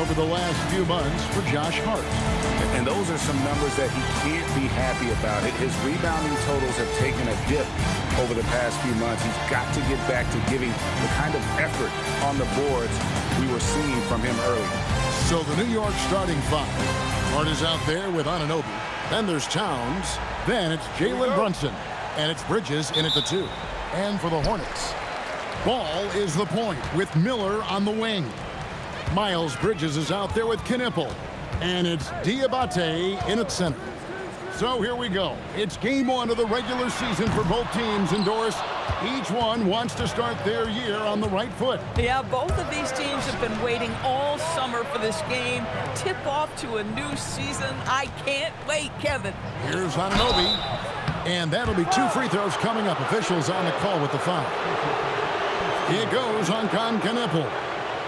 over the last few months for Josh Hart. And those are some numbers that he can't be happy about. His rebounding totals have taken a dip over the past few months. He's got to get back to giving the kind of effort on the boards we were seeing from him earlier. So the New York starting five. Hart is out there with Anunoby. Then there's Towns. Then it's Jalen Brunson. And it's Bridges in at the 2. And for the Hornets, Ball is the point with Miller on the wing. Miles Bridges is out there with Knipple. And it's Diabate in at center. So here we go. It's game 1 of the regular season for both teams, and Doris, each one wants to start their year on the right foot. Yeah, both of these teams have been waiting all summer for this game. Tip off to a new season. I can't wait, Kevin. Here's Anunoby. And that'll be 2 free throws coming up. Officials on the call with the foul. It goes on Knipple.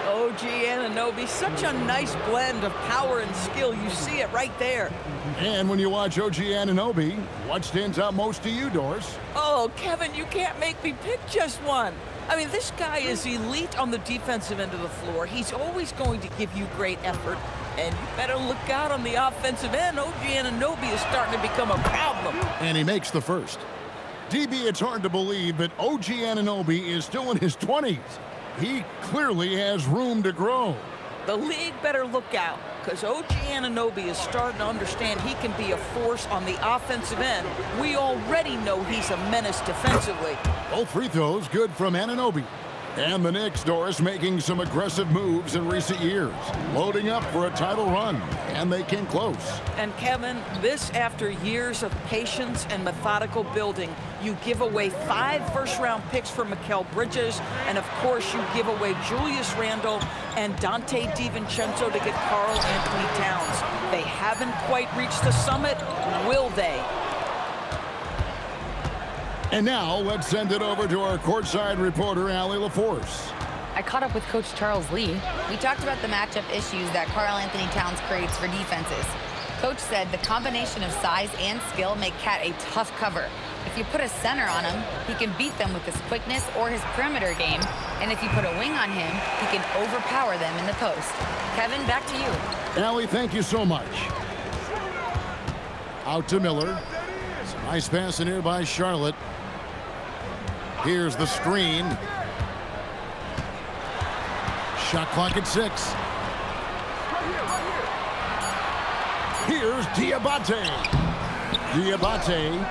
OG Anunoby, such a nice blend of power and skill. You see it right there. And when you watch OG Anunoby, what stands out most to you, Doris? Oh, Kevin, you can't make me pick just one. I mean, this guy is elite on the defensive end of the floor. He's always going to give you great effort. And you better look out on the offensive end. OG Anunoby is starting to become a problem. And he makes the first. DB, it's hard to believe, but OG Anunoby is still in his 20s. He clearly has room to grow. The league better look out, because OG Anunoby is starting to understand he can be a force on the offensive end. We already know he's a menace defensively. Both free throws good from Anunoby. And the Knicks, Doris, making some aggressive moves in recent years, loading up for a title run, and they came close. And Kevin, this after years of patience and methodical building. You give away 5 first-round picks for Mikal Bridges, and of course you give away Julius Randle and Dante DiVincenzo to get Karl Anthony Towns. They haven't quite reached the summit, will they? And now, let's send it over to our courtside reporter, Allie LaForce. I caught up with Coach Charles Lee. We talked about the matchup issues that Karl Anthony Towns creates for defenses. Coach said the combination of size and skill make Cat a tough cover. If you put a center on him, he can beat them with his quickness or his perimeter game. And if you put a wing on him, he can overpower them in the post. Kevin, back to you. Allie, thank you so much. Out to Miller. Some nice pass in here by Charlotte. Here's the screen. Shot clock at 6. Here's Diabate. Diabate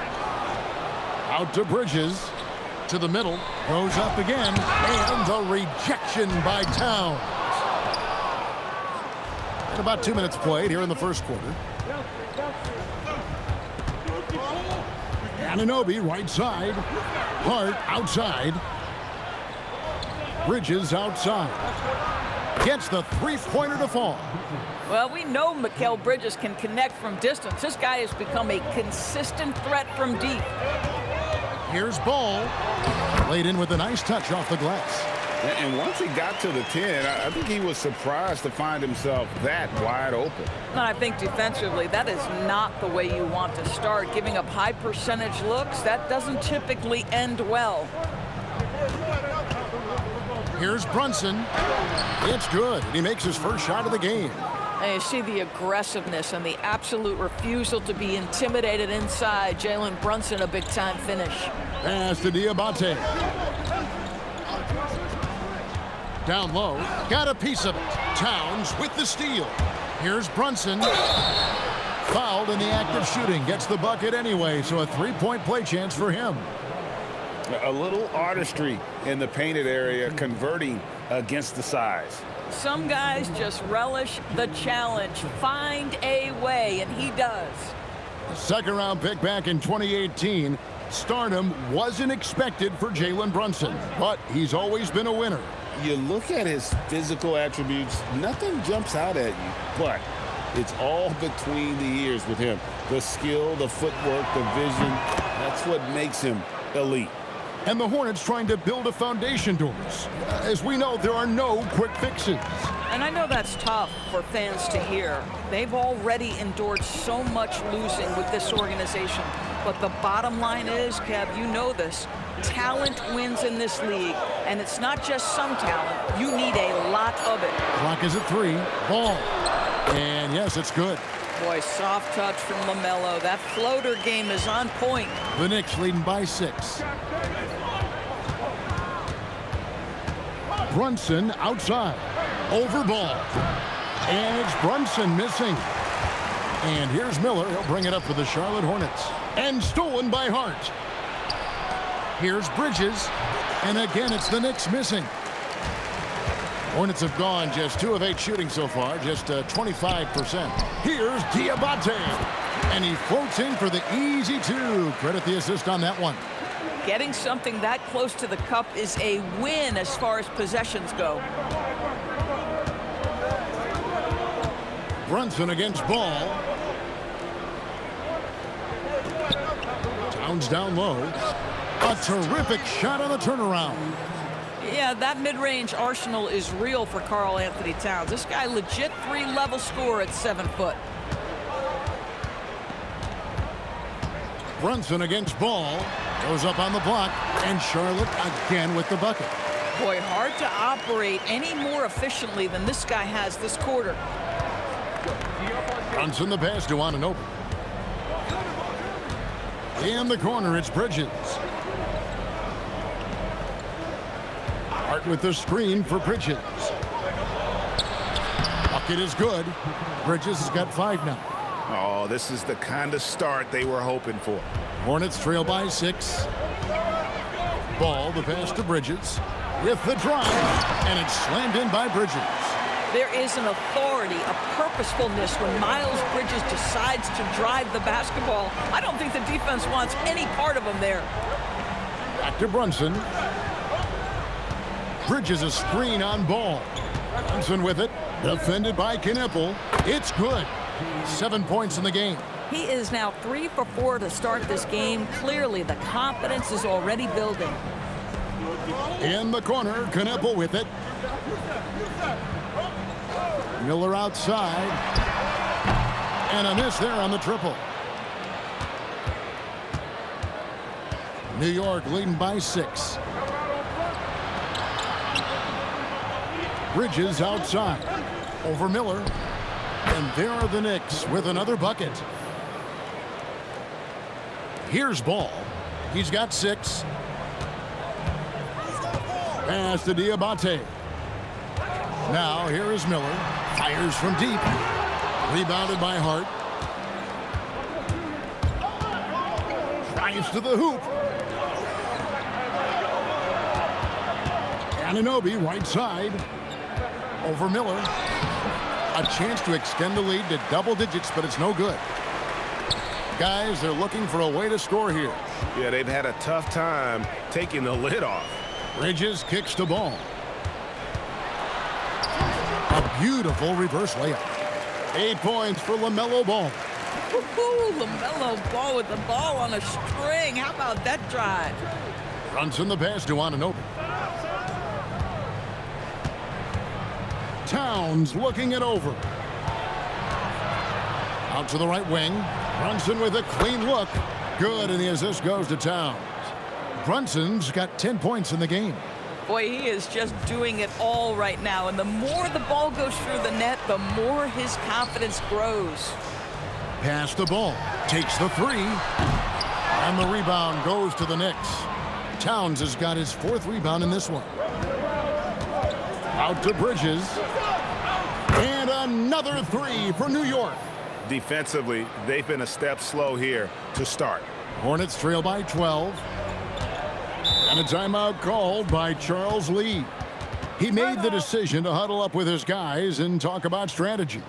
out to Bridges. To the middle. Goes up again. And the rejection by Towns. And about 2 minutes played here in the first quarter. Anunoby right side. Hart outside. Bridges outside. Gets the three-pointer to fall. Well, we know Mikal Bridges can connect from distance. This guy has become a consistent threat from deep. Here's Ball. Laid in with a nice touch off the glass. And once he got to the 10, I think he was surprised to find himself that wide open. And I think defensively, that is not the way you want to start. Giving up high percentage looks, that doesn't typically end well. Here's Brunson. It's good. He makes his first shot of the game. And you see the aggressiveness and the absolute refusal to be intimidated inside. Jalen Brunson, a big-time finish. Pass to Diabate. Down low. Got a piece of it. Towns with the steal. Here's Brunson. Fouled in the act of shooting. Gets the bucket anyway, so a three-point play chance for him. A little artistry in the painted area, converting against the size. Some guys just relish the challenge. Find a way, and he does. Second-round pick back in 2018. Stardom wasn't expected for Jalen Brunson, but he's always been a winner. You look at his physical attributes, nothing jumps out at you, but it's all between the ears with him. The skill, the footwork, the vision, that's what makes him elite. And the Hornets trying to build a foundation, Doris. As we know, there are no quick fixes. And I know that's tough for fans to hear. They've already endured so much losing with this organization. But the bottom line is, Kev, you know this, talent wins in this league. And it's not just some talent. You need a lot of it. Clock is at 3. Ball. And yes, it's good. Boy, soft touch from LaMelo. That floater game is on point. The Knicks leading by 6. Brunson outside. Over ball. And it's Brunson missing. And here's Miller. He'll bring it up for the Charlotte Hornets. And stolen by Hart. Here's Bridges. And again, it's the Knicks missing. Hornets have gone just 2 of 8 shooting so far, just 25%. Here's Diabate. And he floats in for the easy 2. Credit the assist on that one. Getting something that close to the cup is a win as far as possessions go. Brunson against Ball. Towns down low. A terrific shot on the turnaround. Yeah, that mid-range arsenal is real for Karl Anthony Towns. This guy legit 3-level scorer at 7 foot. Brunson against Ball. Goes up on the block. And Charlotte again with the bucket. Boy, hard to operate any more efficiently than this guy has this quarter. Brunson the pass to Anunoby. In the corner, it's Bridges. Hart with the screen for Bridges. Bucket is good. Bridges has got 5 now. Oh, this is the kind of start they were hoping for. Hornets trail by 6. Ball, the pass to Bridges. With the drive. And it's slammed in by Bridges. There is an authority, a purposefulness when Miles Bridges decides to drive the basketball. I don't think the defense wants any part of him there. Back to Brunson. Bridges a screen on Ball. Brunson with it. Defended by Knippel. It's good. 7 points in the game. He is now 3 for 4 to start this game. Clearly, the confidence is already building. In the corner, Knippel with it. Miller outside. And a miss there on the triple. New York leading by 6. Bridges outside. Over Miller. And there are the Knicks with another bucket. Here's Ball. He's got 6. Pass to Diabate. Now here is Miller. Fires from deep. Rebounded by Hart. Drives to the hoop. Anunoby right side. Over Miller. A chance to extend the lead to double digits, but it's no good. Guys, they're looking for a way to score here. Yeah, they've had a tough time taking the lid off. Bridges kicks the ball. A beautiful reverse layup. 8 points for LaMelo Ball. LaMelo Ball with the ball on a string. How about that drive? Brunson the pass to Anunoby. Towns looking it over. Out to the right wing. Brunson with a clean look. Good, and the assist goes to Towns. Brunson's got 10 points in the game. Boy, he is just doing it all right now. And the more the ball goes through the net, the more his confidence grows. Pass the ball. Takes the 3. And the rebound goes to the Knicks. Towns has got his 4th rebound in this one. Out to Bridges. And another 3 for New York. Defensively, they've been a step slow here to start. Hornets trail by 12. And a timeout called by Charles Lee. He made the decision to huddle up with his guys and talk about strategy.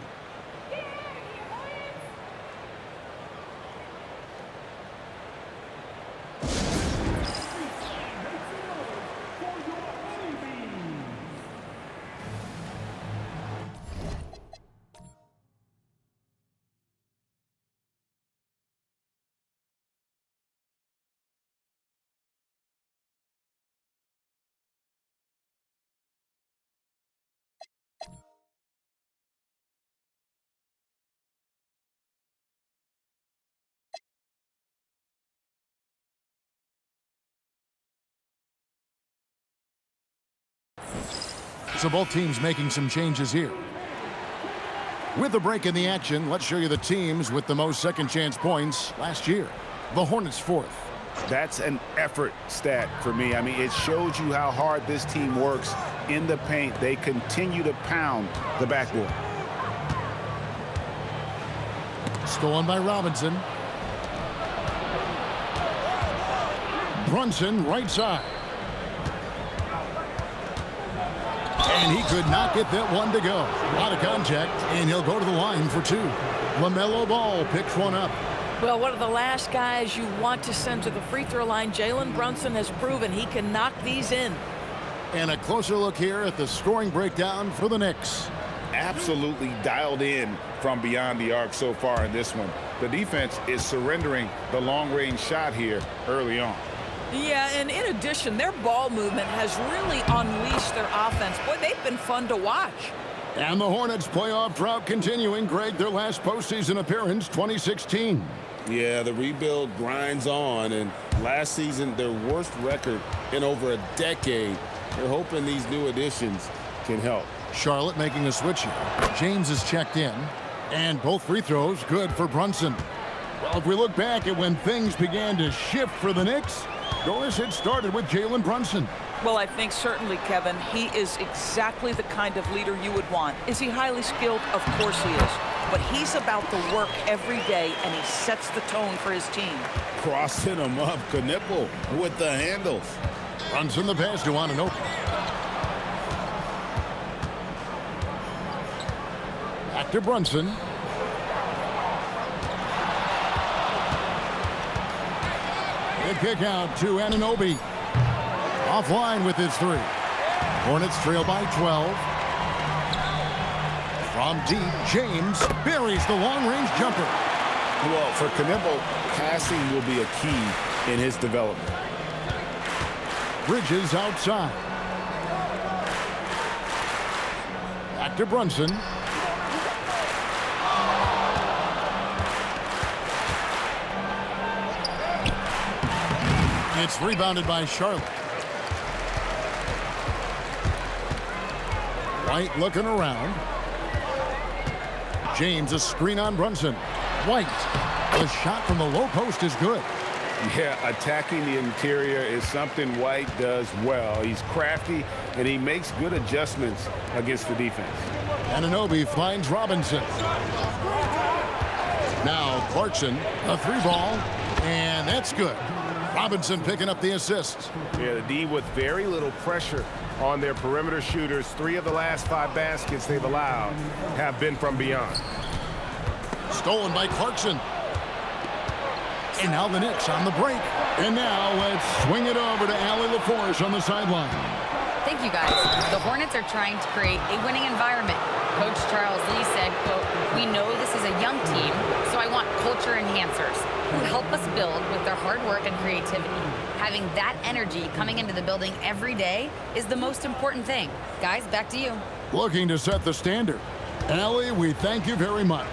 So both teams making some changes here. With a break in the action, let's show you the teams with the most second chance points last year. The Hornets fourth. That's an effort stat for me. I mean, it shows you how hard this team works in the paint. They continue to pound the backboard. Stolen by Robinson. Brunson, right side. And he could not get that one to go. Out of contact, and he'll go to the line for two. LaMelo Ball picks one up. Well, one of the last guys you want to send to the free throw line, Jalen Brunson has proven he can knock these in. And a closer look here at the scoring breakdown for the Knicks. Absolutely dialed in from beyond the arc so far in this one. The defense is surrendering the long-range shot here early on. Yeah, and in addition, their ball movement has really unleashed their offense. Boy, they've been fun to watch. And the Hornets playoff drought continuing. Greg, their last postseason appearance, 2016. Yeah, the rebuild grinds on, and last season, their worst record in over a decade. They're hoping these new additions can help. Charlotte making a switch here. James is checked in, and both free throws good for Brunson. Well, if we look back at when things began to shift for the Knicks, Doris had started with Jalen Brunson. Well, I think certainly, Kevin, he is exactly the kind of leader you would want. Is he highly skilled? Of course he is. But he's about the work every day, and he sets the tone for his team. Crossing them up, Knipple with the handles. Brunson the pass to Anunoby. Back to Brunson. Big kick out to Anunoby. Offline with his three. Hornets trail by 12. From deep, James buries the long-range jumper. Well, for Knipple, passing will be a key in his development. Bridges outside. Back to Brunson. It's rebounded by Charlotte. White looking around. James, a screen on Brunson. White, the shot from the low post is good. Yeah, attacking the interior is something White does well. He's crafty, and he makes good adjustments against the defense. Anunoby finds Robinson. Now Clarkson, a three ball, and that's good. Robinson picking up the assist. Yeah, the D with very little pressure on their perimeter shooters. 3 of the last 5 baskets they've allowed have been from beyond. Stolen by Clarkson. And now the Knicks on the break. And now let's swing it over to Allie LaForge on the sideline. Thank you, guys. The Hornets are trying to create a winning environment. Coach Charles Lee said, quote, "We know this is a young team, so I want culture enhancers who help us build with their hard work and creativity. Having that energy coming into the building every day is the most important thing." Guys, back to you. Looking to set the standard. Allie, we thank you very much.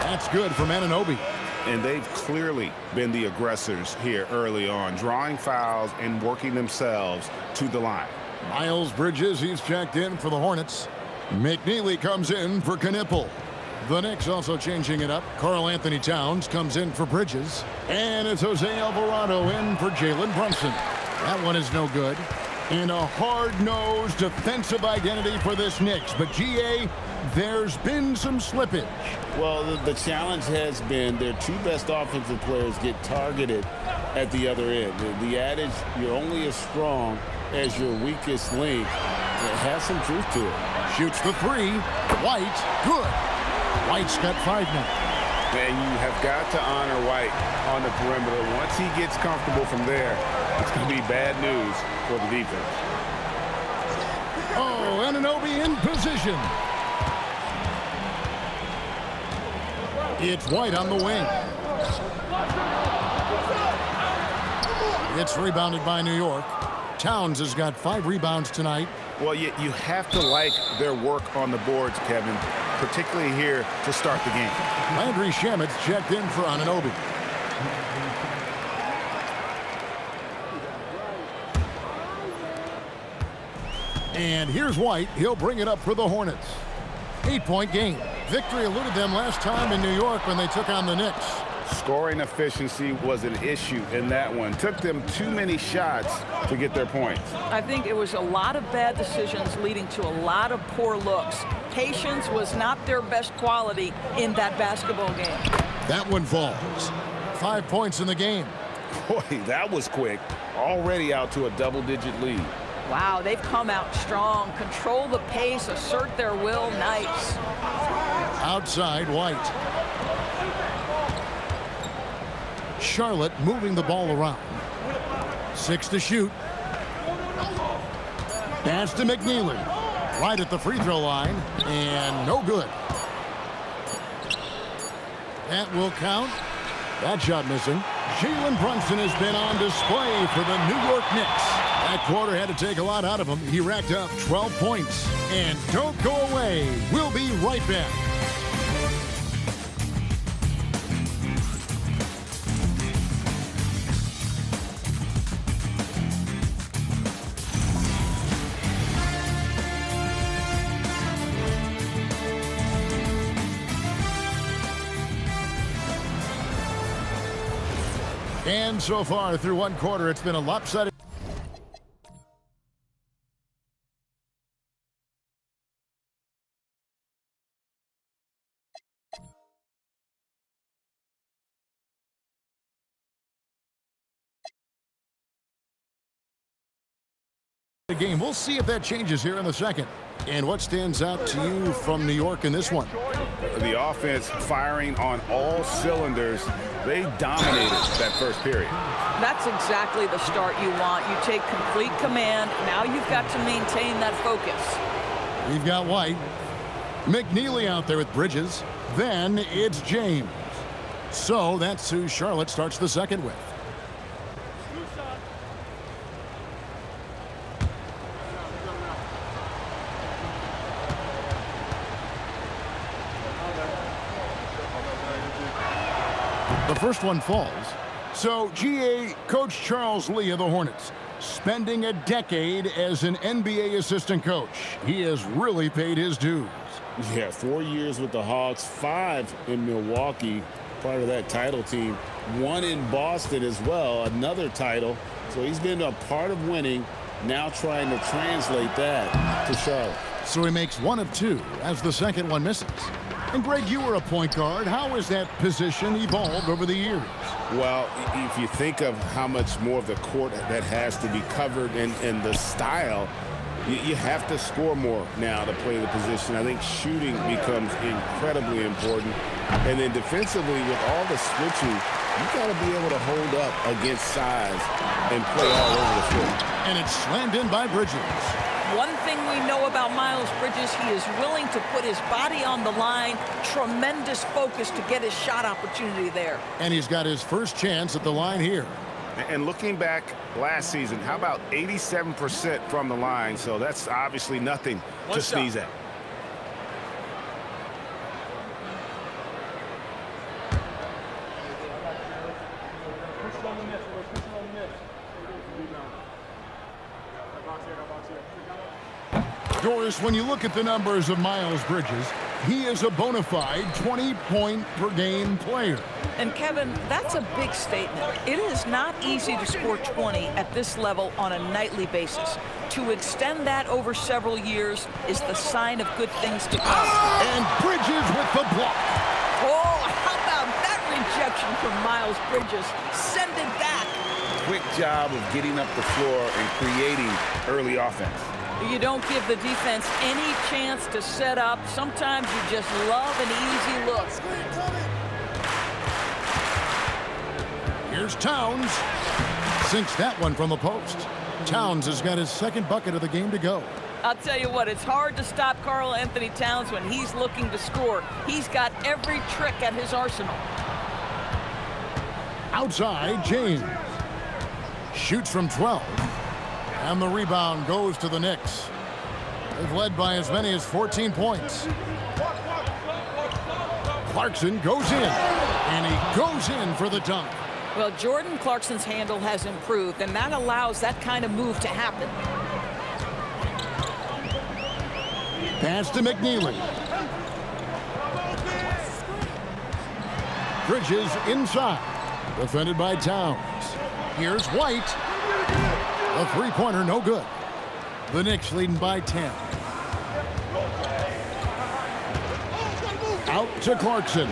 That's good from Anunoby. And they've clearly been the aggressors here early on, drawing fouls and working themselves to the line. Miles Bridges, he's checked in for the Hornets. McNeely comes in for Knipple. The Knicks also changing it up. Karl Anthony Towns comes in for Bridges. And it's Jose Alvarado in for Jalen Brunson. That one is no good. And a hard-nosed defensive identity for this Knicks. But, GA, there's been some slippage. Well, the challenge has been their 2 best offensive players get targeted at the other end. The adage, you're only as strong as your weakest link, it has some truth to it. Shoots the three. White, good. White's got 5 now. And you have got to honor White on the perimeter. Once he gets comfortable from there, it's going to be bad news for the defense. Oh, Anunoby in position. It's White on the wing. It's rebounded by New York. Towns has got 5 rebounds tonight. Well, you have to like their work on the boards, Kevin, particularly here to start the game. Landry Shamit's checked in for Anunoby. And here's White. He'll bring it up for the Hornets. 8-point game. Victory eluded them last time in New York when they took on the Knicks. Scoring efficiency was an issue in that one. Took them too many shots to get their points. I think it was a lot of bad decisions leading to a lot of poor looks. Patience was not their best quality in that basketball game. That one falls. 5 points in the game. Boy, that was quick. Already out to a double-digit lead. Wow, they've come out strong. Control the pace, assert their will. Nice. Outside, White. Charlotte moving the ball around. 6 to shoot. Pass to McNeely. Right at the free throw line. And no good. That will count. That shot missing. Jalen Brunson has been on display for the New York Knicks. That quarter had to take a lot out of him. He racked up 12 points. And don't go away. We'll be right back. And so far through one quarter, it's been a lopsided game. We'll see if that changes here in the second. And what stands out to you from New York in this one? The offense firing on all cylinders. They dominated that first period. That's exactly the start you want. You take complete command. Now you've got to maintain that focus. We've got White. McNeely out there with Bridges. Then it's James. So that's who Charlotte starts the second with. The first one falls. So, GA, Coach Charles Lee of the Hornets, spending a decade as an NBA assistant coach. He has really paid his dues. Yeah, 4 years with the Hawks, 5 in Milwaukee, part of that title team. 1 in Boston as well, another title. So he's been a part of winning, now trying to translate that to Charlotte. So he makes 1 of 2 as the second one misses. And Greg, you were a point guard. How has that position evolved over the years? Well, if you think of how much more of the court that has to be covered and the style, you have to score more now to play the position. I think shooting becomes incredibly important. And then defensively, with all the switching, you got to be able to hold up against size and play all over the floor. And it's slammed in by Bridges. One thing we know about Miles Bridges, he is willing to put his body on the line. Tremendous focus to get his shot opportunity there. And he's got his first chance at the line here. And looking back last season, how about 87% from the line? So that's obviously nothing to sneeze at. Doris, when you look at the numbers of Miles Bridges, he is a bona fide 20-point-per-game player. And Kevin, that's a big statement. It is not easy to score 20 at this level on a nightly basis. To extend that over several years is the sign of good things to come. And Bridges with the block. Oh, how about that rejection from Miles Bridges? Send it back. Quick job of getting up the floor and creating early offense. You don't give the defense any chance to set up. Sometimes you just love an easy look. Here's Towns. Sinks that one from the post. Towns has got his second bucket of the game to go. I'll tell you what, it's hard to stop Karl Anthony Towns when he's looking to score. He's got every trick at his arsenal. Outside, James. Shoots from 12. And the rebound goes to the Knicks. They've led by as many as 14 points. Clarkson goes in, and he goes in for the dunk. Well, Jordan Clarkson's handle has improved, and that allows that kind of move to happen. Pass to McNeely. Bridges inside. Defended by Towns. Here's White. A three-pointer, no good. The Knicks leading by 10. Out to Clarkson.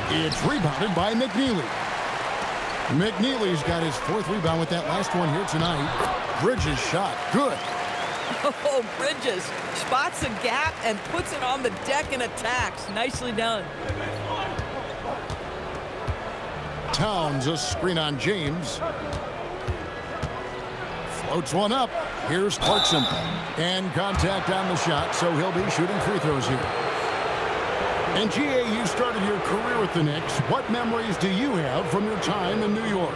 It's rebounded by McNeely. McNeely's got his fourth rebound with that last one here tonight. Bridges shot. Good. Oh, Bridges spots a gap and puts it on the deck and attacks. Nicely done. Towns, a screen on James. Floats one up. Here's Clarkson. And contact on the shot, so he'll be shooting free throws here. And GA, you started your career with the Knicks. What memories do you have from your time in New York?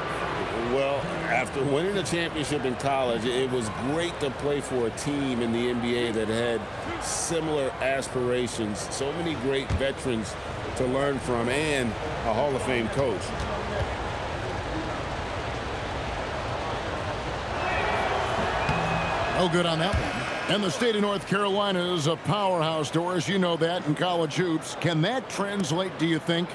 Well, after winning a championship in college, it was great to play for a team in the NBA that had similar aspirations. So many great veterans to learn from and a Hall of Fame coach. No good on that one. And the state of North Carolina is a powerhouse, Doris. You know that in college hoops. Can that translate, do you think,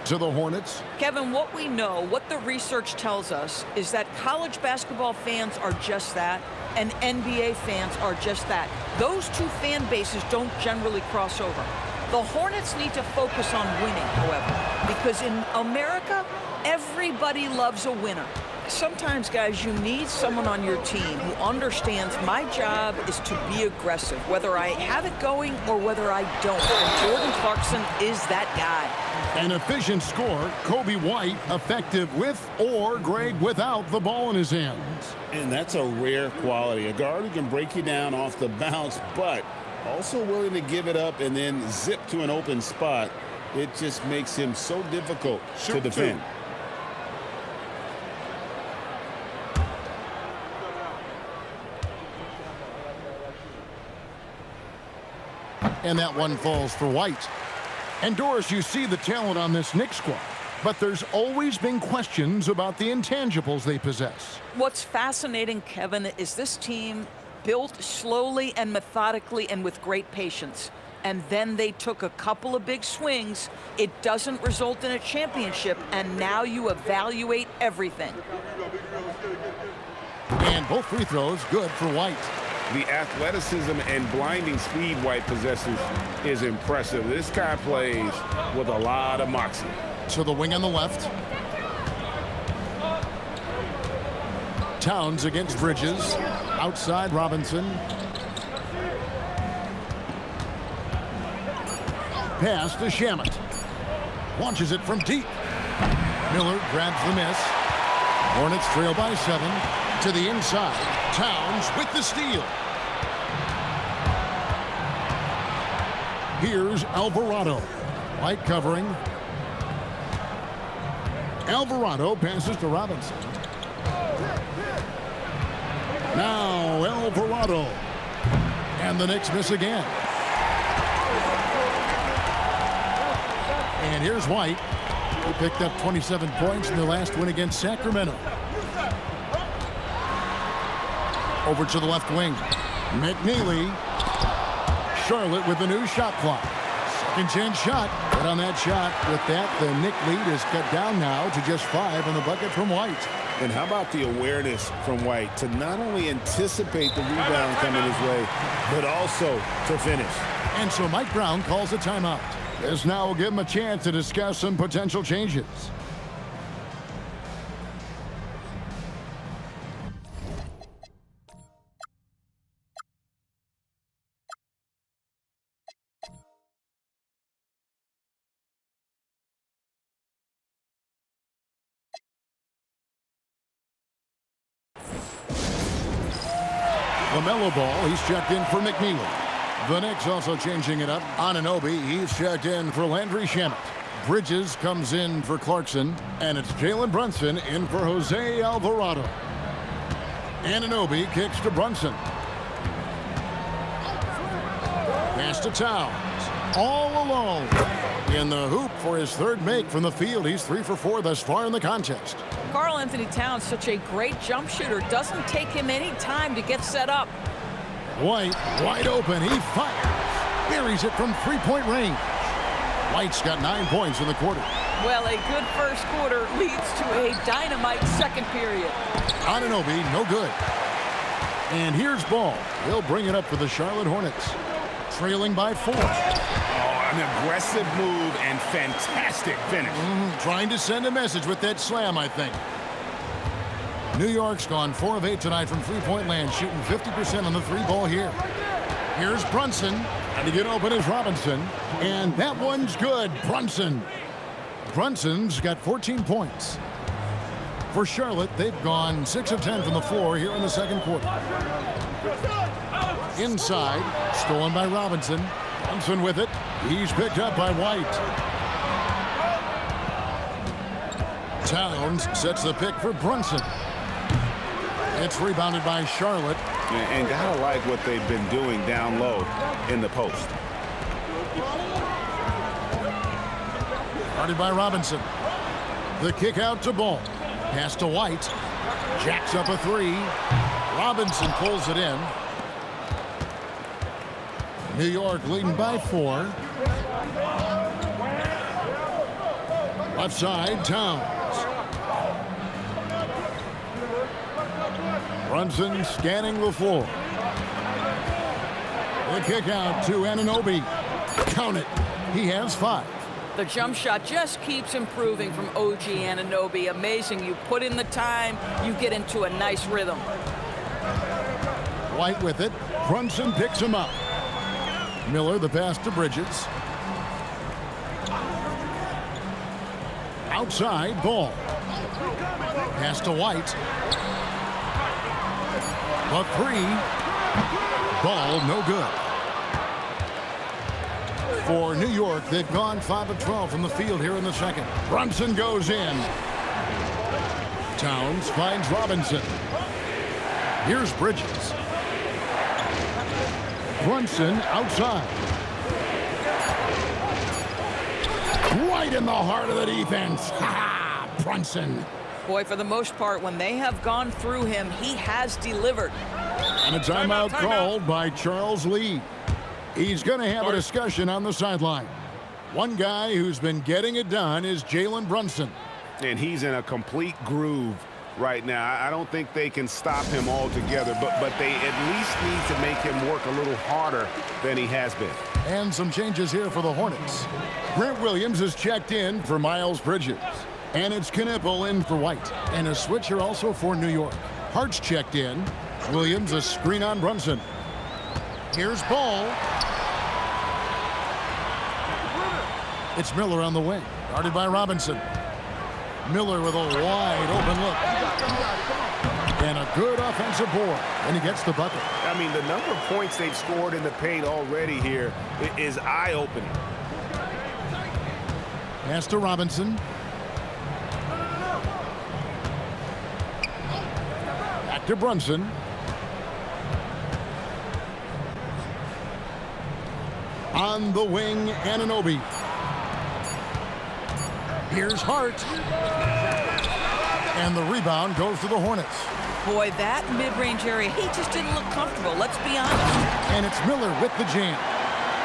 to the Hornets? Kevin, what we know, what the research tells us, is that college basketball fans are just that, and NBA fans are just that. Those two fan bases don't generally cross over. The Hornets need to focus on winning, however, because in America, everybody loves a winner. Sometimes, guys, you need someone on your team who understands my job is to be aggressive, whether I have it going or whether I don't. And Jordan Clarkson is that guy. An efficient scorer, Kobe White, effective with or great without the ball in his hands. And that's a rare quality. A guard who can break you down off the bounce, but also willing to give it up and then zip to an open spot. It just makes him so difficult to defend. And that one falls for White. And Doris, you see the talent on this Knicks squad, but there's always been questions about the intangibles they possess. What's fascinating, Kevin, is this team built slowly and methodically and with great patience. And then they took a couple of big swings. It doesn't result in a championship, and now you evaluate everything. And both free throws good for White. The athleticism and blinding speed White possesses is impressive. This guy plays with a lot of moxie. To the wing on the left. Towns against Bridges. Outside Robinson. Pass to Shamet. Launches it from deep. Miller grabs the miss. Hornets trail by 7. To the inside. Towns with the steal. Here's Alvarado. White covering. Alvarado passes to Robinson. Now Alvarado. And the Knicks miss again. And here's White. He picked up 27 points in the last win against Sacramento. Over to the left wing. McNeely. Charlotte with the new shot clock. Second chance shot. But on that shot, with that, the Knick lead is cut down now to just 5 on the bucket from White. And how about the awareness from White to not only anticipate the rebound coming his way, but also to finish. And so Mike Brown calls a timeout. This now will give him a chance to discuss some potential changes. LaMelo Ball, he's checked in for McNeely. The Knicks also changing it up. Anunoby, he's checked in for Landry Shamet. Bridges comes in for Clarkson. And it's Jalen Brunson in for Jose Alvarado. Anunoby kicks to Brunson. Pass to Towns. All alone. In the hoop for his third make from the field. He's 3 for 4 thus far in the contest. Karl-Anthony Towns, such a great jump shooter. Doesn't take him any time to get set up. White, wide open. He fires. Buries it from three-point range. White's got 9 points in the quarter. Well, a good first quarter leads to a dynamite second period. Anunoby, no good. And here's Ball. He'll bring it up for the Charlotte Hornets. Trailing by 4. Oh, an aggressive move and fantastic finish. Trying to send a message with that slam, I think. New York's gone 4 of 8 tonight from three-point land, shooting 50% on the three ball here. Here's Brunson. And to get open is Robinson. And that one's good. Brunson's got 14 points. For Charlotte, they've gone 6 of 10 from the floor here in the second quarter. Inside, stolen by Robinson. Brunson with it. He's picked up by White. Towns sets the pick for Brunson. It's rebounded by Charlotte. And gotta like what they've been doing down low in the post. Guarded by Robinson. The kick out to Ball. Pass to White. Jacks up a 3. Robinson pulls it in. New York leading by 4. Left side, Towns. Brunson scanning the floor. The kick out to Anunoby. Count it. He has 5. The jump shot just keeps improving from OG Anunoby. Amazing. You put in the time, you get into a nice rhythm. White with it. Brunson picks him up. Miller, the pass to Bridges. Outside, Ball. Pass to White. The 3. Ball, no good. For New York, they've gone 5 of 12 from the field here in the second. Brunson goes in. Towns finds Robinson. Here's Bridges. Brunson outside. Right in the heart of the defense. Ha! Brunson. Boy, for the most part, when they have gone through him, he has delivered. And a timeout called by Charles Lee. He's going to have a discussion on the sideline. One guy who's been getting it done is Jalen Brunson. And he's in a complete groove right now. I don't think they can stop him altogether, but they at least need to make him work a little harder than he has been. And some changes here for the Hornets. Grant Williams is checked in for Miles Bridges. And it's Knipple in for White. And a switcher also for New York. Hart's checked in. Williams a screen on Brunson. Here's Ball. It's Miller on the wing. Guarded by Robinson. Miller with a wide open look. And a good offensive board. And he gets the bucket. I mean, the number of points they've scored in the paint already here is eye-opening. Pass to Robinson. Back to Brunson. On the wing, Anunoby. Here's Hart. And the rebound goes to the Hornets. Boy, that mid-range area, he just didn't look comfortable, let's be honest. And it's Miller with the jam.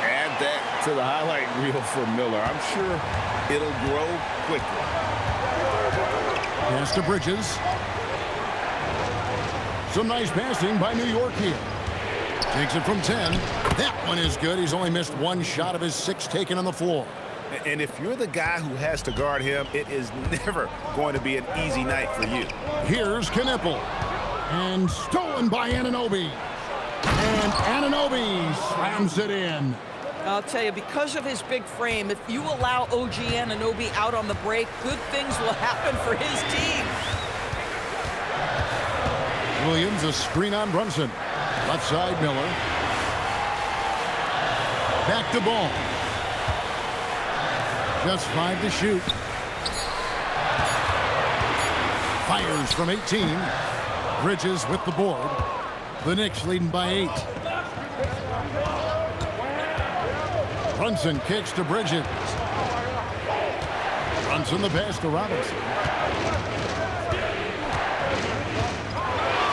Add that to the highlight reel for Miller. I'm sure it'll grow quickly. Pass to Bridges. Some nice passing by New York here. Takes it from 10. That one is good. He's only missed 1 shot of his 6 taken on the floor. And if you're the guy who has to guard him, it is never going to be an easy night for you. Here's Knipple. And stolen by Anunoby. And Anunoby slams it in. I'll tell you, because of his big frame, if you allow OG Anunoby out on the break, good things will happen for his team. Williams a screen on Brunson. Left side, Miller. Back to Ball. Just 5 to shoot. Fires from 18. Bridges with the board. The Knicks leading by 8. Brunson kicks to Bridges. Brunson the pass to Robinson.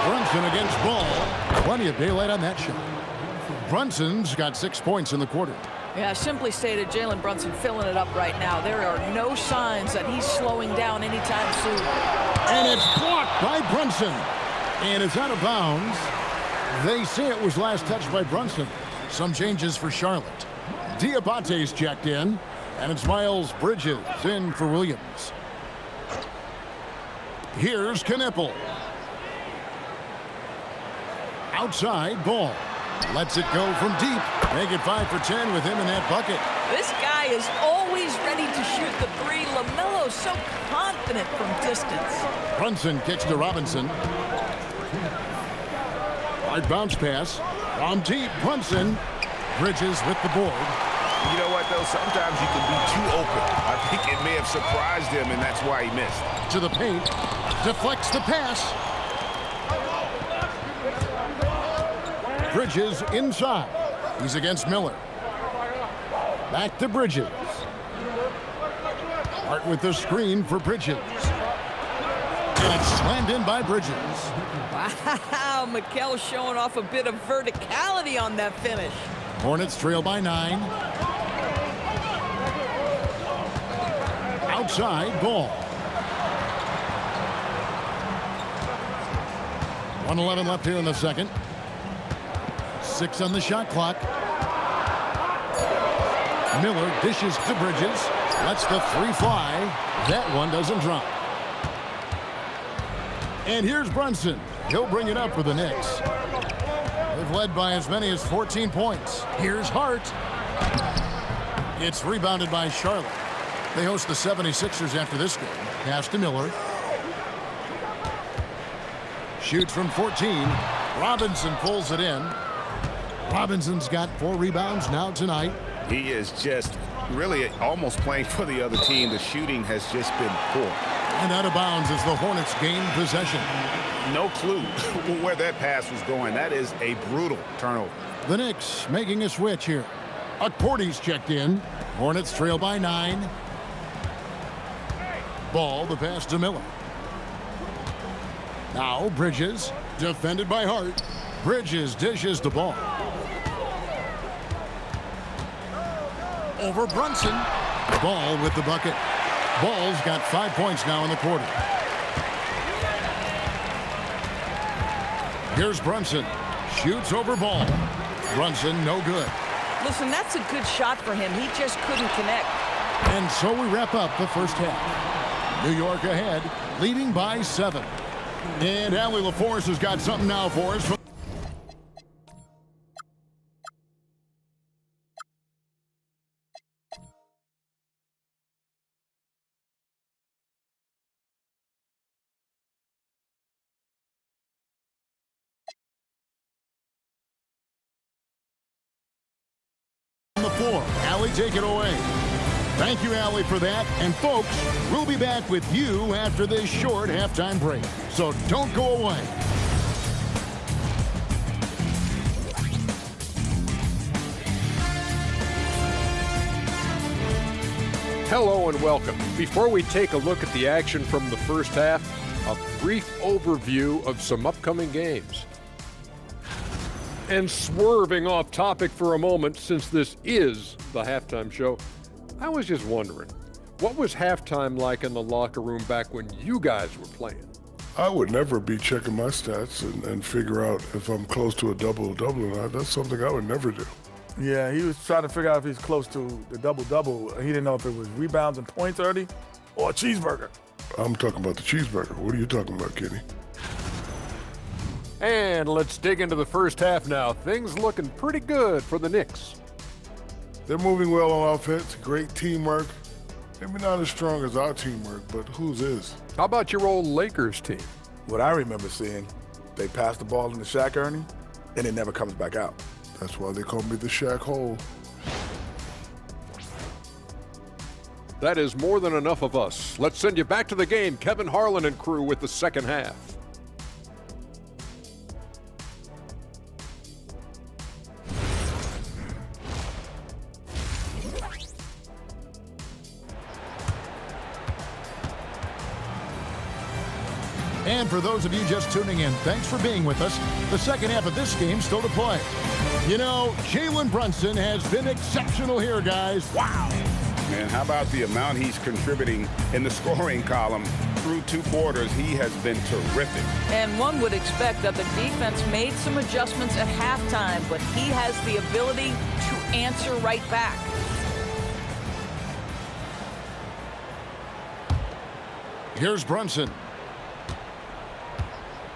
Brunson against Ball. Plenty of daylight on that shot. Brunson's got 6 points in the quarter. Yeah, simply stated, Jalen Brunson filling it up right now. There are no signs that he's slowing down anytime soon. And it's blocked by Brunson. And it's out of bounds. They say it was last touched by Brunson. Some changes for Charlotte. Diabate's checked in. And it's Miles Bridges in for Williams. Here's Knippel. Outside ball. Lets it go from deep. Make it 5 for 10 with him in that bucket. This guy is always ready to shoot the three. LaMelo so confident from distance. Brunson kicks to Robinson. Hard bounce pass. From deep, Brunson. Bridges with the board. You know what, though? Sometimes you can be too open. I think it may have surprised him, and that's why he missed. To the paint. Deflects the pass. Bridges inside. He's against Miller. Back to Bridges. Hart with the screen for Bridges. And it's slammed in by Bridges. Wow, Mikal showing off a bit of verticality on that finish. Hornets trail by 9. Outside ball. 1:11 left here in the second. 6 on the shot clock. Miller dishes to Bridges. Lets the 3 fly. That one doesn't drop. And here's Brunson. He'll bring it up for the Knicks. They've led by as many as 14 points. Here's Hart. It's rebounded by Charlotte. They host the 76ers after this game. Pass to Miller. Shoots from 14. Robinson pulls it in. Robinson's got 4 rebounds now tonight. He is just really almost playing for the other team. The shooting has just been poor. And out of bounds as the Hornets gain possession. No clue where that pass was going. That is a brutal turnover. The Knicks making a switch here. Porty's checked in. Hornets trail by 9. Ball, the pass to Miller. Now Bridges, defended by Hart. Bridges dishes the ball. Over Brunson. Ball with the bucket. Ball's got 5 points now in the quarter. Here's Brunson. Shoots over Ball. Brunson, no good. Listen, that's a good shot for him. He just couldn't connect. And so we wrap up the first half. New York ahead, leading by 7. And Allie LaForce has got something now for us. On the floor, Allie, take it away. Thank you, Allie, for that. And folks, we'll be back with you after this short halftime break. So don't go away. Hello and welcome. Before we take a look at the action from the first half, a brief overview of some upcoming games. And swerving off topic for a moment, since this is the halftime show, I was just wondering, what was halftime like in the locker room back when you guys were playing? I would never be checking my stats and figure out if I'm close to a double-double or not. That's something I would never do. Yeah, he was trying to figure out if he's close to the double-double. He didn't know if it was rebounds and points early or a cheeseburger. I'm talking about the cheeseburger. What are you talking about, Kenny? And let's dig into the first half now. Things looking pretty good for the Knicks. They're moving well on offense, great teamwork. Maybe not as strong as our teamwork, but whose is? How about your old Lakers team? What I remember seeing, they pass the ball into Shaq, Ernie, and it never comes back out. That's why they call me the Shaq Hole. That is more than enough of us. Let's send you back to the game. Kevin Harlan and crew with the second half. And for those of you just tuning in, thanks for being with us. The second half of this game still to play. You know, Jalen Brunson has been exceptional here, guys. Wow. Man, how about the amount he's contributing in the scoring column? Through 2 quarters, he has been terrific. And one would expect that the defense made some adjustments at halftime, but he has the ability to answer right back. Here's Brunson.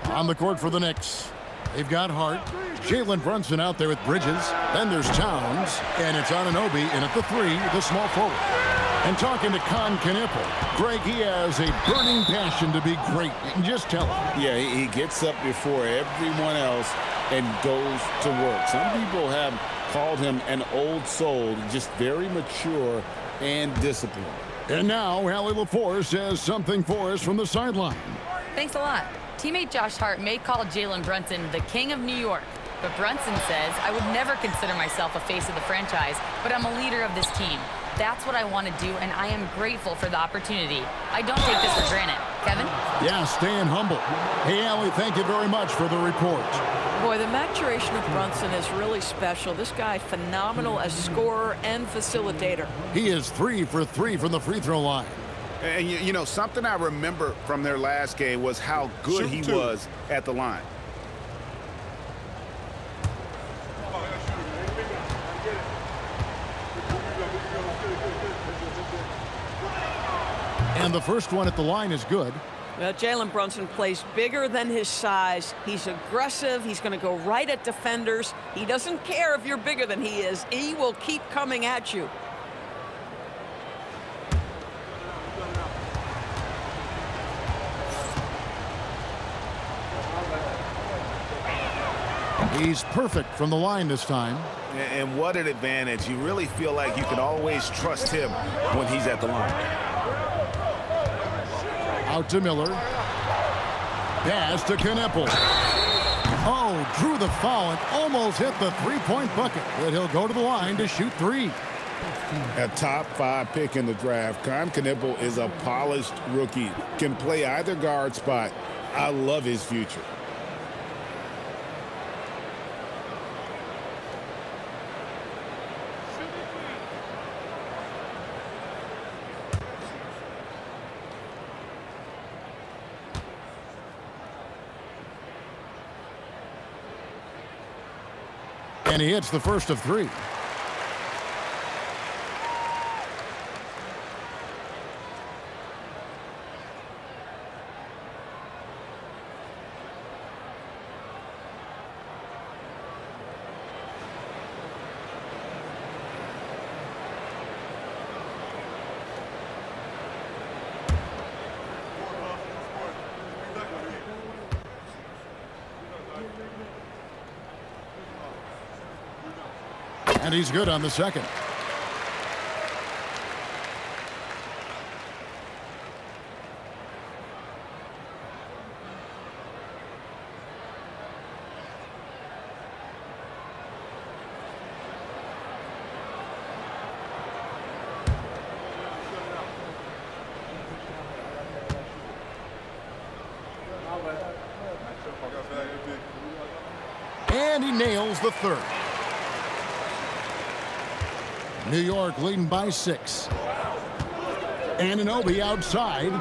On the court for the Knicks. They've got Hart. Jalen Brunson out there with Bridges. Then there's Towns. And it's Anunoby in at the 3, the small forward. And talking to Con Knippel, Greg, he has a burning passion to be great. You can just tell him. Yeah, he gets up before everyone else and goes to work. Some people have called him an old soul, just very mature and disciplined. And now, Allie LaForce has something for us from the sideline. Thanks a lot. Teammate Josh Hart may call Jalen Brunson the king of New York, but Brunson says, I would never consider myself a face of the franchise, but I'm a leader of this team. That's what I want to do, and I am grateful for the opportunity. I don't take this for granted. Kevin? Yeah, staying humble. Hey, Allie, thank you very much for the report. Boy, the maturation of Brunson is really special. This guy, phenomenal as scorer and facilitator. He is 3 for 3 from the free throw line. And, you know, something I remember from their last game was how good he was at the line. And the first one at the line is good. Well, Jalen Brunson plays bigger than his size. He's aggressive. He's going to go right at defenders. He doesn't care if you're bigger than he is. He will keep coming at you. He's perfect from the line this time. And what an advantage. You really feel like you can always trust him when he's at the line. Out to Miller. Pass to Knippel. Oh, drew the foul and almost hit the three-point bucket. But he'll go to the line to shoot 3. A top 5 pick in the draft, Con Knippel is a polished rookie. Can play either guard spot. I love his future. And he hits the first of 3. And he's good on the second. And he nails the third. New York leading by 6. Anunoby outside.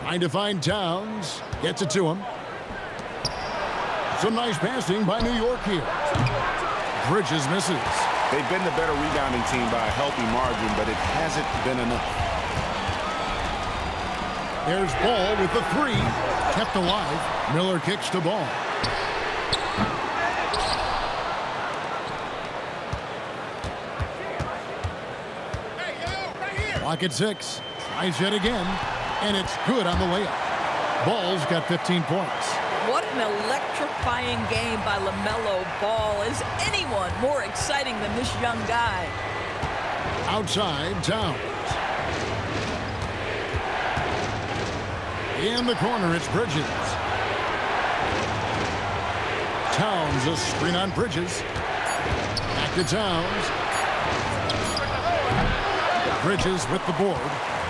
Trying to find Towns. Gets it to him. Some nice passing by New York here. Bridges misses. They've been the better rebounding team by a healthy margin, but it hasn't been enough. There's Ball with the 3. Kept alive. Miller kicks to Ball. Clock at 6. Tries yet again. And it's good on the layup. Ball's got 15 points. What an electrifying game by LaMelo Ball. Is anyone more exciting than this young guy? Outside, Towns. In the corner, it's Bridges. Towns, a screen on Bridges. Back to Towns. Bridges with the board.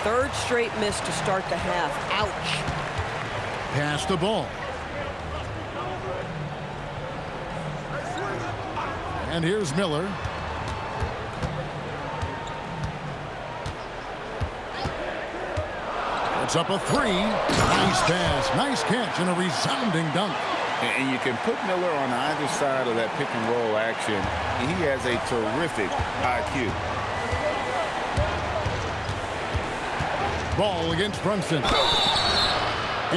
Third straight miss to start the half. Ouch. Pass the ball. And here's Miller. It's up a three. Nice pass, nice catch, and a resounding dunk. And you can put Miller on either side of that pick and roll action. He has a terrific IQ. Ball against Brunson.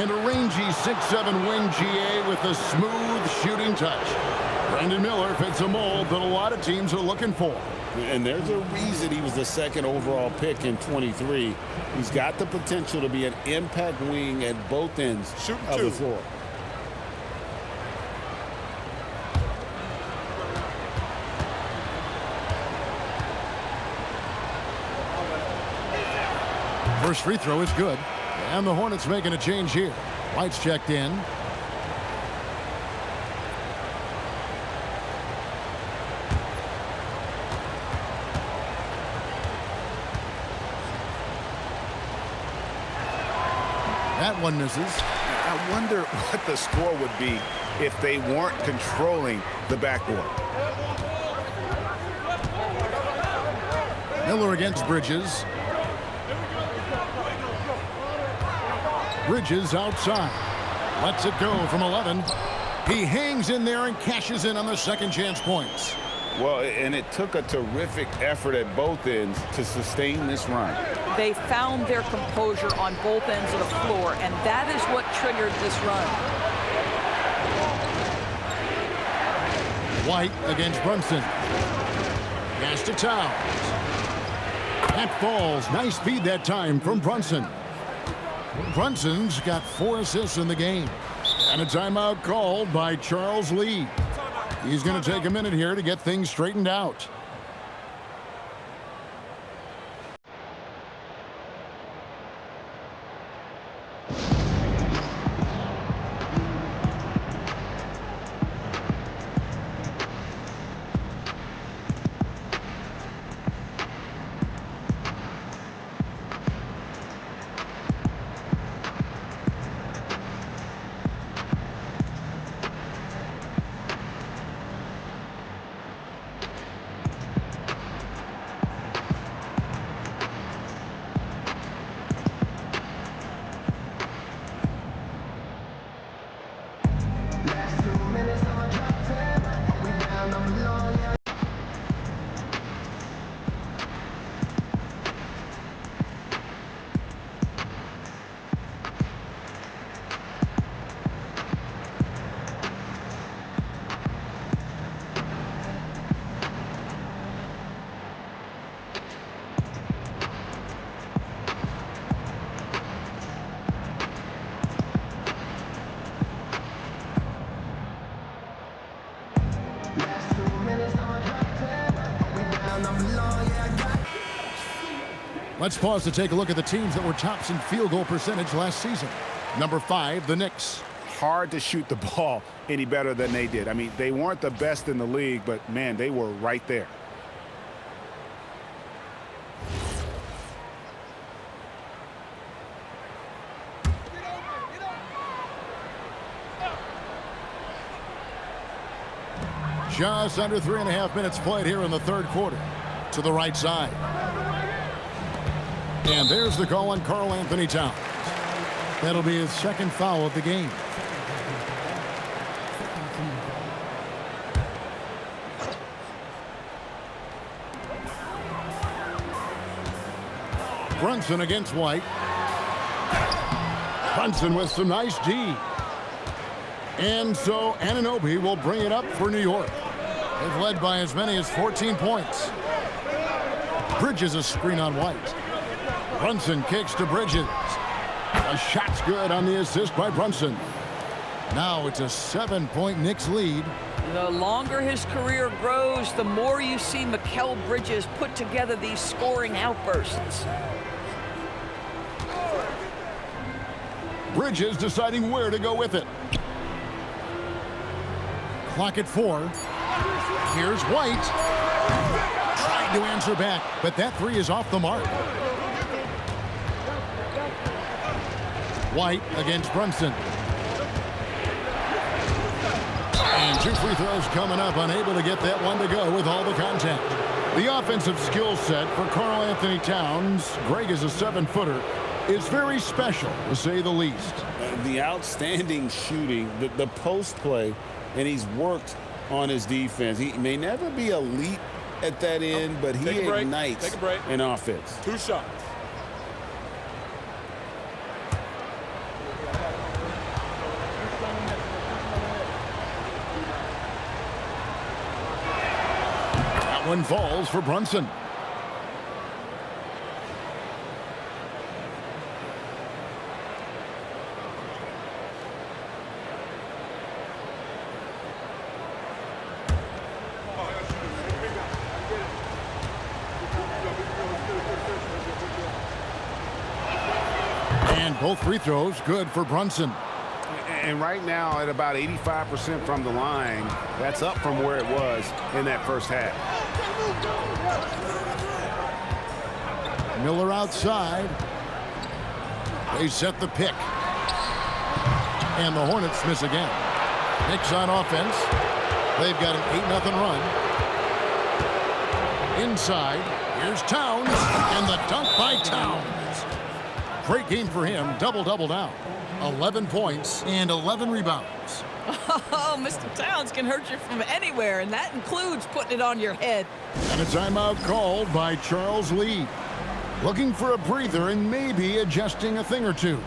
And a rangy 6'7" wing GA with a smooth shooting touch. Brandon Miller fits a mold that a lot of teams are looking for. And there's a reason he was the second overall pick in 23. He's got the potential to be an impact wing at both ends of the floor. First free throw is good. And the Hornets making a change here. White's checked in. That one misses. I wonder what the score would be if they weren't controlling the backboard. Miller against Bridges. Bridges outside. Lets it go from 11. He hangs in there and cashes in on the second chance points. Well, and it took a terrific effort at both ends to sustain this run. They found their composure on both ends of the floor, and that is what triggered this run. White against Brunson. Pass to Towns. That falls. Nice feed that time from Brunson. Brunson's got 4 assists in the game. And a timeout called by Charles Lee. He's going to take a minute here to get things straightened out. Let's pause to take a look at the teams that were tops in field goal percentage last season. Number 5, the Knicks. Hard to shoot the ball any better than they did. I mean, they weren't the best in the league, but, man, they were right there. Just under 3.5 minutes played here in the third quarter. To the right side. And there's the call on Karl Anthony Towns. That'll be his second foul of the game. Brunson against White. Brunson with some nice D. And so Anunoby will bring it up for New York. They've led by as many as 14 points. Bridges a screen on White. Brunson kicks to Bridges. A shot's good on the assist by Brunson. Now it's a 7-point Knicks lead. The longer his career grows, the more you see Mikal Bridges put together these scoring outbursts. Bridges deciding where to go with it. Clock at 4. Here's White. Trying to answer back, but that three is off the mark. White against Brunson. And 2 free throws coming up, unable to get that one to go with all the contact. The offensive skill set for Karl Anthony Towns, Greg is a 7-footer, is very special, to say the least. The outstanding shooting, the post play, and he's worked on his defense. He may never be elite at that end, but he ignites an offense. 2 shots. That one falls for Brunson. And both free throws good for Brunson. And right now at about 85% from the line, that's up from where it was in that first half. Miller outside. They set the pick. And the Hornets miss again. Knicks on offense. They've got an 8-0 run. Inside. Here's Towns. And the dunk by Towns. Great game for him. Double-double now. 11 points and 11 rebounds. Oh, Mr. Towns can hurt you from anywhere, and that includes putting it on your head. And a timeout called by Charles Lee. Looking for a breather and maybe adjusting a thing or two.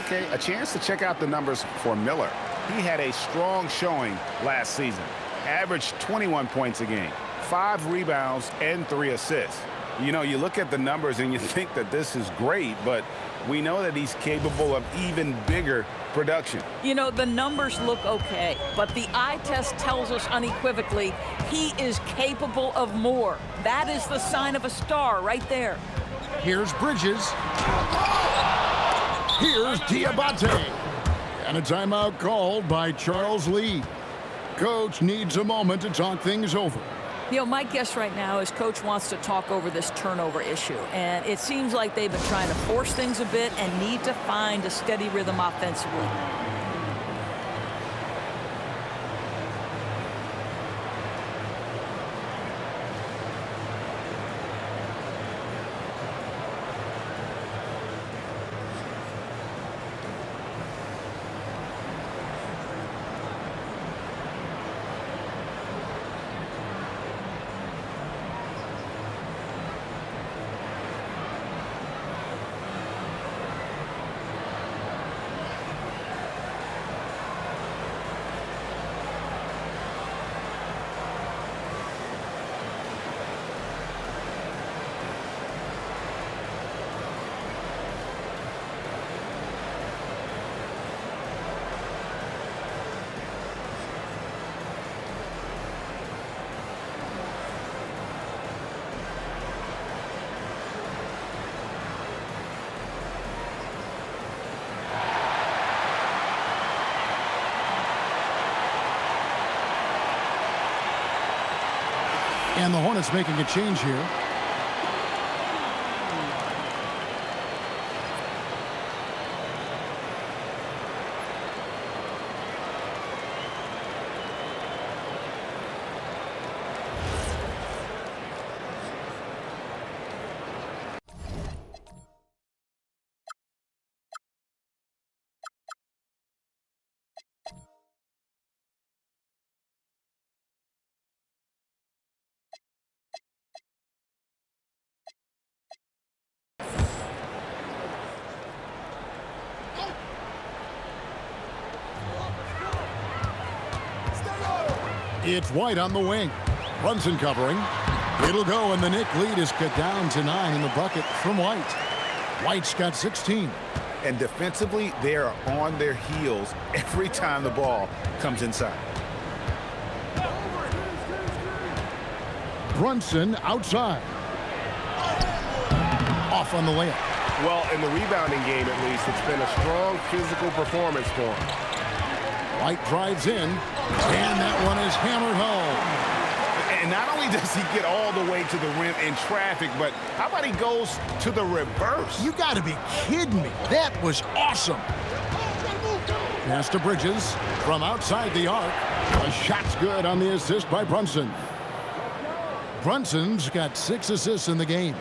Okay, a chance to check out the numbers for Miller. He had a strong showing last season. Averaged 21 points a game, 5 rebounds, and 3 assists. You know, you look at the numbers and you think that this is great, but we know that he's capable of even bigger production. You know, the numbers look okay, but the eye test tells us unequivocally he is capable of more. That is the sign of a star right there. Here's Bridges. Here's Diabate. And a timeout called by Charles Lee. Coach needs a moment to talk things over. You know, my guess right now is Coach wants to talk over this turnover issue. And it seems like they've been trying to force things a bit and need to find a steady rhythm offensively. And the Hornets making a change here. It's White on the wing. Brunson covering. It'll go, and the Knicks lead is cut down to 9 in the bucket from White. White's got 16. And defensively, they are on their heels every time the ball comes inside. Brunson outside. Off on the layup. Well, in the rebounding game, at least, it's been a strong physical performance for him. White drives in, and that one is hammered home. And not only does he get all the way to the rim in traffic, but how about he goes to the reverse? You got to be kidding me. That was awesome. Pass to Bridges from outside the arc. A shot's good on the assist by Brunson. Brunson's got 6 assists in the game.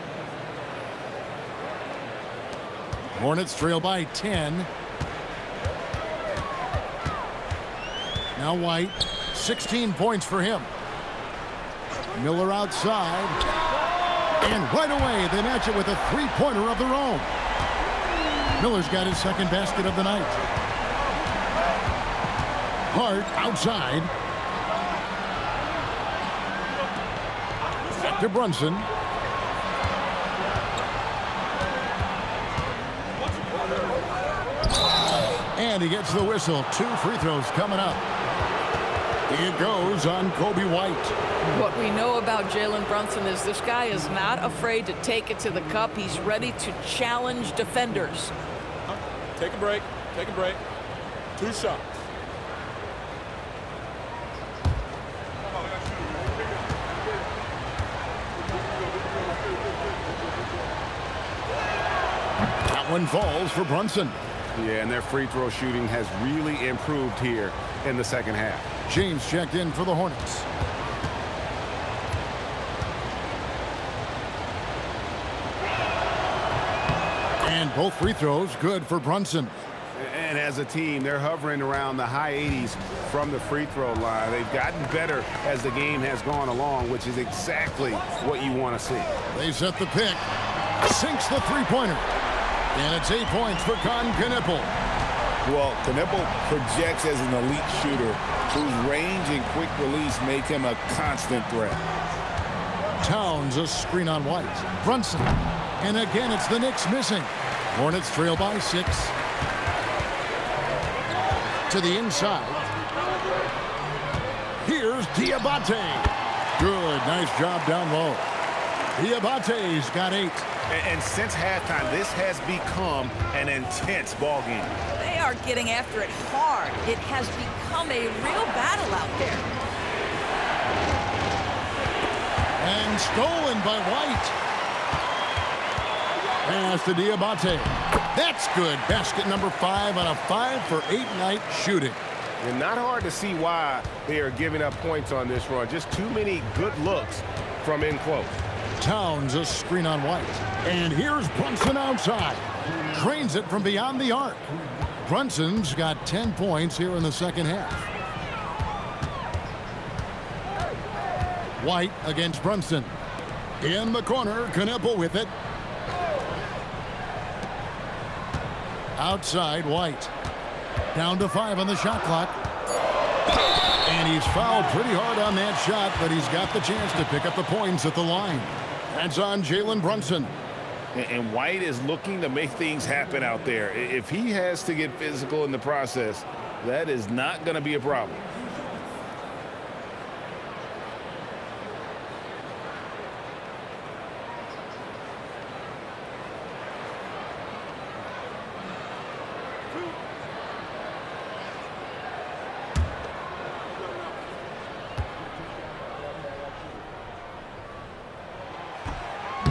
Hornets trail by 10. Now White, 16 points for him. Miller outside. And right away, they match it with a three-pointer of their own. Miller's got his second basket of the night. Hart outside. Back to Brunson. And he gets the whistle. 2 free throws coming up. It goes on Kobe White. What we know about Jalen Brunson is this guy is not afraid to take it to the cup. He's ready to challenge defenders. Take a break. Take a break. 2 shots. That one falls for Brunson. Yeah, and their free throw shooting has really improved here in the second half. James checked in for the Hornets. And both free throws good for Brunson. And as a team, they're hovering around the high 80s from the free throw line. They've gotten better as the game has gone along, which is exactly what you want to see. They set the pick. Sinks the three-pointer. And it's 8 points for Knippel. Well, Knippel projects as an elite shooter whose range and quick release make him a constant threat. Towns a screen on White. Brunson. And again, it's the Knicks missing. Hornets trail by 6. To the inside. Here's Diabate. Good. Nice job down low. Diabate's got 8. And since halftime, this has become an intense ball game. They are getting after it hard. It has become a real battle out there. And stolen by White. Pass to Diabate. That's good. Basket number 5 on a 5-for-8 night shooting. And not hard to see why they are giving up points on this run. Just too many good looks from in close. Towns a screen on White. And here's Brunson outside. Trains it from beyond the arc. Brunson's got 10 points here in the second half. White against Brunson. In the corner, Knippel with it. Outside, White. Down to 5 on the shot clock. And he's fouled pretty hard on that shot, but he's got the chance to pick up the points at the line. That's on Jalen Brunson. And White is looking to make things happen out there. If he has to get physical in the process, that is not going to be a problem.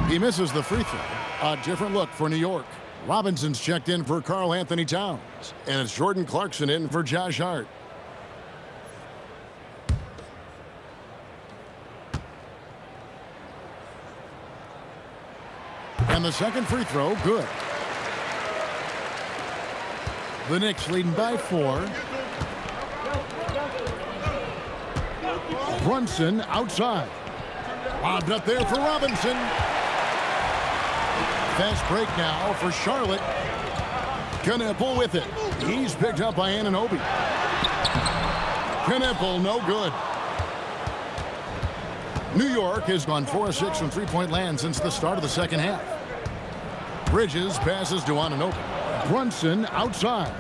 He misses the free throw. A different look for New York. Robinson's checked in for Karl Anthony Towns. And it's Jordan Clarkson in for Josh Hart. And the second free throw, good. The Knicks leading by 4. Brunson outside. Lobbed up there for Robinson. Fast break now for Charlotte. Knippel with it. He's picked up by Anunoby. Knippel, no good. New York has gone 4 of 6 from three-point land since the start of the second half. Bridges passes to Anunoby. Brunson outside.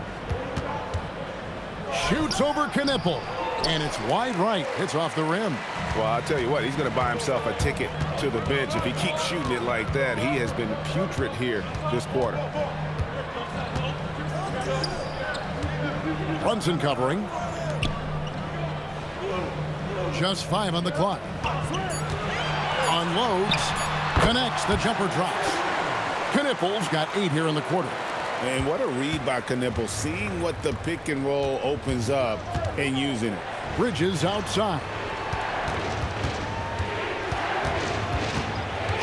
Shoots over Knippel. And it's wide right. It's off the rim. Well, I'll tell you what, he's going to buy himself a ticket to the bench. If he keeps shooting it like that, he has been putrid here this quarter. Brunson covering. Just 5 on the clock. Unloads. Connects. The jumper drops. Knippel's got 8 here in the quarter. And what a read by Knippel, seeing what the pick and roll opens up and using it. Bridges outside.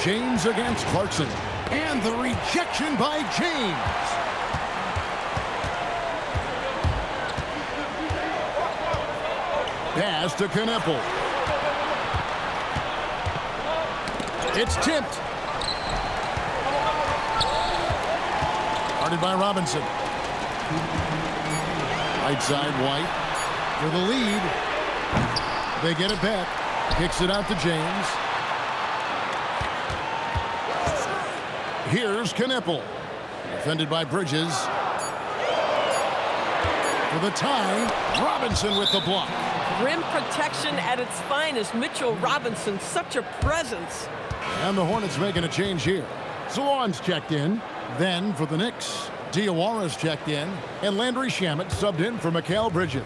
James against Clarkson. And the rejection by James. Pass to Knippel. It's tipped. Guarded by Robinson. Right side, White. For the lead. They get it back. Kicks it out to James. Here's Knippel. Defended by Bridges. For the tie, Robinson with the block. Rim protection at its finest. Mitchell Robinson, such a presence. And the Hornets making a change here. Salon's checked in. Then for the Knicks, Diawara's checked in. And Landry Shamet subbed in for Mikal Bridges.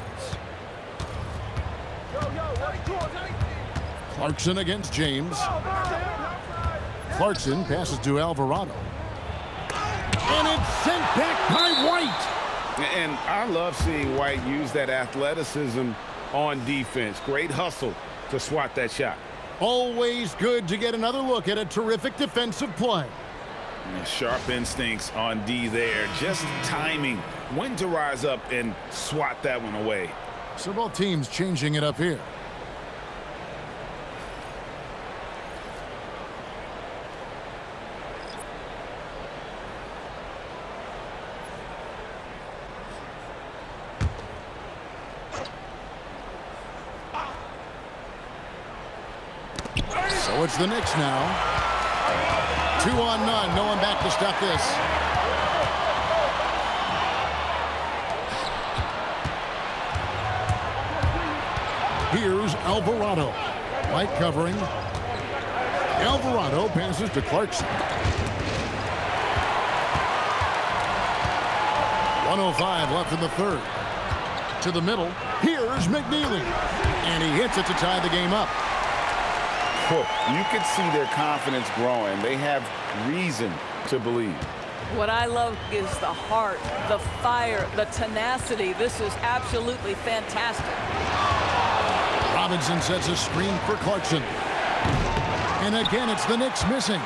Clarkson against James. Clarkson passes to Alvarado. And it's sent back by White. And I love seeing White use that athleticism on defense. Great hustle to swat that shot. Always good to get another look at a terrific defensive play. Sharp instincts on D there. Just timing when to rise up and swat that one away. So both teams changing it up here. So it's the Knicks now. 2 on none. No one back to stop this. Here's Alvarado. White covering. Alvarado passes to Clarkson. 1:05 left in the third. To the middle. Here's McNeely. And he hits it to tie the game up. You can see their confidence growing. They have reason to believe. What I love is the heart, the fire, the tenacity. This is absolutely fantastic. Robinson sets a screen for Clarkson. And again, it's the Knicks missing.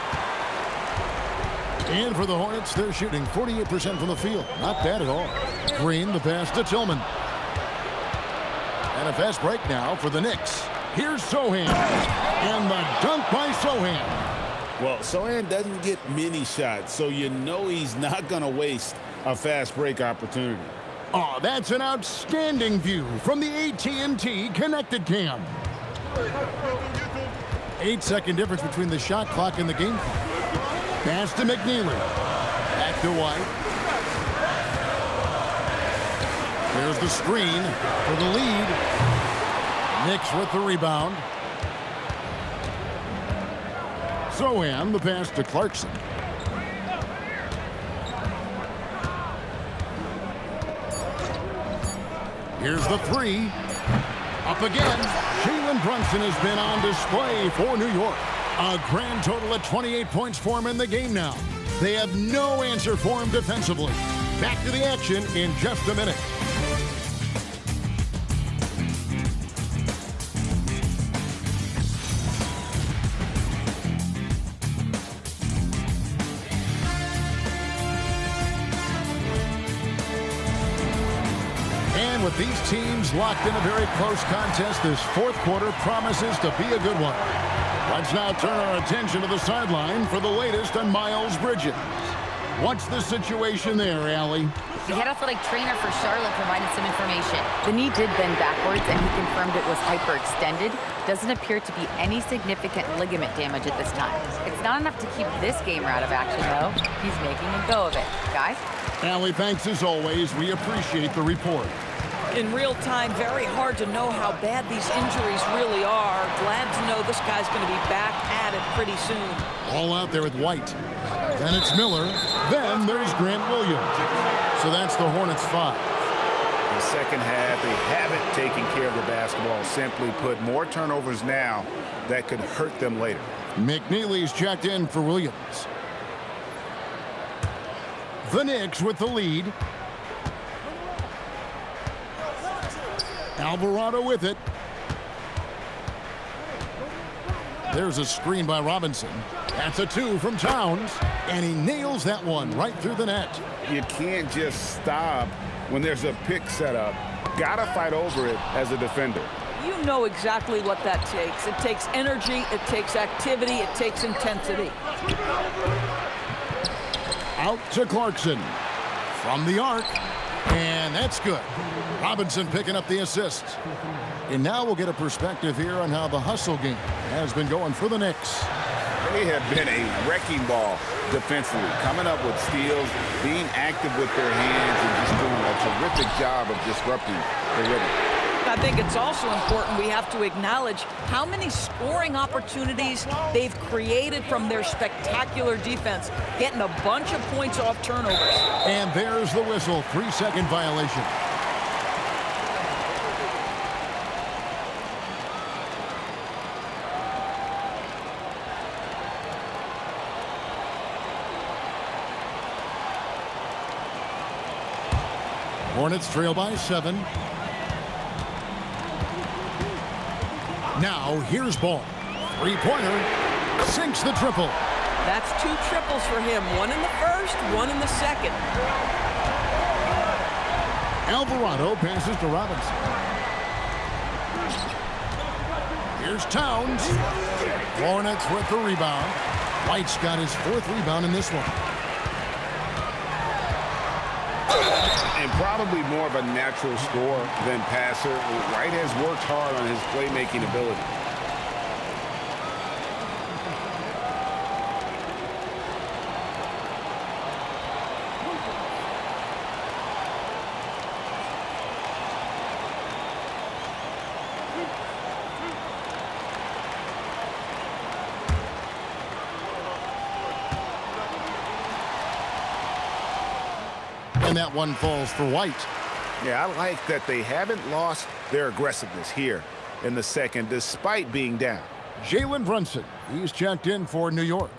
And for the Hornets, they're shooting 48% from the field. Not bad at all. Green, the pass to Tillman. And a fast break now for the Knicks. Here's Sohan. And the dunk by Sohan. Well, Sohan doesn't get many shots, so you know he's not going to waste a fast break opportunity. Oh, that's an outstanding view from the AT&T Connected Cam. 8-second difference between the shot clock and the game clock. Pass to McNeely. Back to White. There's the screen for the lead. Knicks with the rebound. Sohan, the pass to Clarkson. Here's the three. Up again. Jalen Brunson has been on display for New York. A grand total of 28 points for him in the game now. They have no answer for him defensively. Back to the action in just a minute. With these teams locked in a very close contest, this fourth quarter promises to be a good one. Let's now turn our attention to the sideline for the latest on Miles Bridges. What's the situation there, Allie? The head athletic trainer for Charlotte provided some information. The knee did bend backwards, and he confirmed it was hyperextended. Doesn't appear to be any significant ligament damage at this time. It's not enough to keep this gamer out of action, though. He's making a go of it. Guys? Allie, thanks as always. We appreciate the report. In real time, very hard to know how bad these injuries really are. Glad to know this guy's going to be back at it pretty soon. All out there with White. Then it's Miller. Then there's Grant Williams. So that's the Hornets 5. The second half, they haven't taken care of the basketball. Simply put, more turnovers now that could hurt them later. McNeely's checked in for Williams. The Knicks with the lead. Alvarado with it. There's a screen by Robinson. That's a 2 from Towns. And he nails that one right through the net. You can't just stop when there's a pick set up. Gotta fight over it as a defender. You know exactly what that takes. It takes energy, it takes activity, it takes intensity. Out to Clarkson. From the arc. And that's good. Robinson picking up the assist. And now we'll get a perspective here on how the hustle game has been going for the Knicks. They have been a wrecking ball defensively, coming up with steals, being active with their hands, and just doing a terrific job of disrupting the rhythm. I think it's also important we have to acknowledge how many scoring opportunities they've created from their spectacular defense, getting a bunch of points off turnovers. And there's the whistle, 3-second violation. Hornets trail by 7. Now here's Ball. Three-pointer. Sinks the triple. That's 2 triples for him. 1 in the first, 1 in the second. Alvarado passes to Robinson. Here's Towns. Hornets with the rebound. White's got his 4th rebound in this one. And probably more of a natural scorer than passer. White has worked hard on his playmaking ability. And that one falls for White. Yeah, I like that they haven't lost their aggressiveness here in the second, despite being down. Jalen Brunson, he's checked in for New York.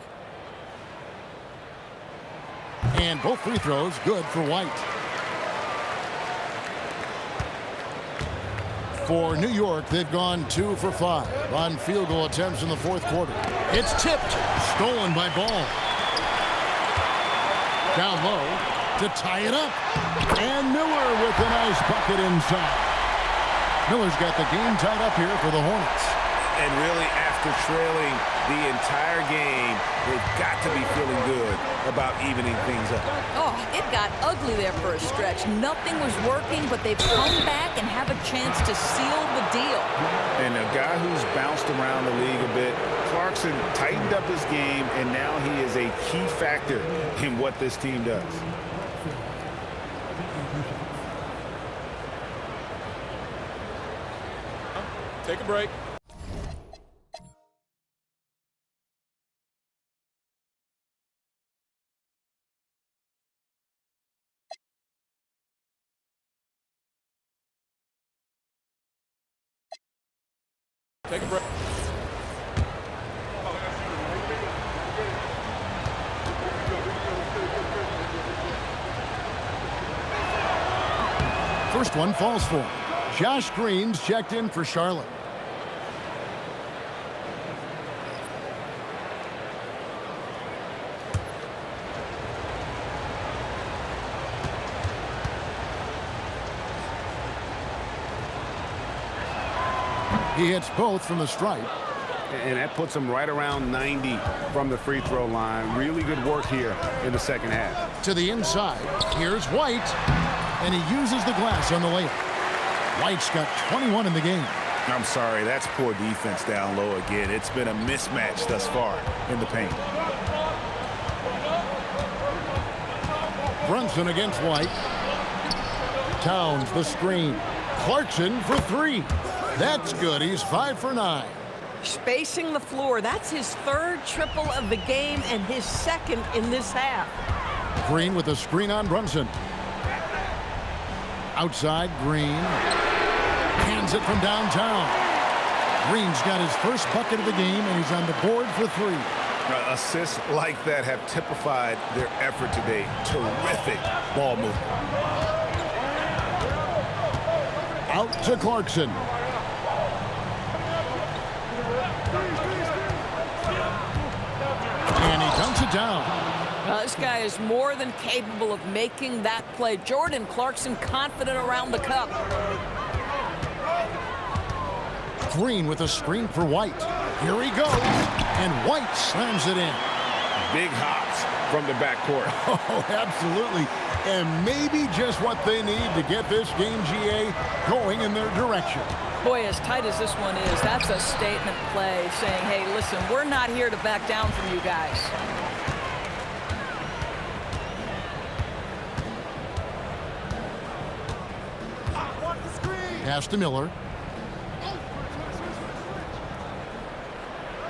And both free throws good for White. For New York, they've gone 2 for 5 on field goal attempts in the 4th quarter. It's tipped, stolen by Ball. Down low to tie it up. And Miller with a nice bucket inside. Miller's got the game tied up here for the Hornets. And really, after trailing the entire game, they've got to be feeling good about evening things up. Oh, it got ugly there for a stretch. Nothing was working, but they've come back and have a chance to seal the deal. And a guy who's bounced around the league a bit, Clarkson tightened up his game, and now he is a key factor in what this team does. Take a break. Take a break. First one falls for him. Josh Green's checked in for Charlotte. He hits both from the stripe. and that puts him right around 90 from the free throw line. Really good work here in the second half. To the inside, here's White, and he uses the glass on the layup. White's got 21 in the game. I'm sorry, that's poor defense down low again. It's been a mismatch thus far in the paint. Brunson against White. Towns the screen. Clarkson for three. That's good. He's 5 for 9. Spacing the floor. That's his third triple of the game and his second in this half. Green with a screen on Brunson. Outside, Green. Hands it from downtown. Green's got his first bucket of the game, and he's on the board for three. Assists like that have typified their effort today. Terrific ball movement. Out to Clarkson. And he dunks it down. This guy is more than capable of making that play. Jordan Clarkson confident around the cup. Green with a screen for White. Here he goes. And White slams it in. Big hops from the backcourt. Oh, absolutely. And maybe just what they need to get this game, GA, going in their direction. Boy, as tight as this one is, that's a statement play saying, hey, listen, we're not here to back down from you guys. Pass to Miller.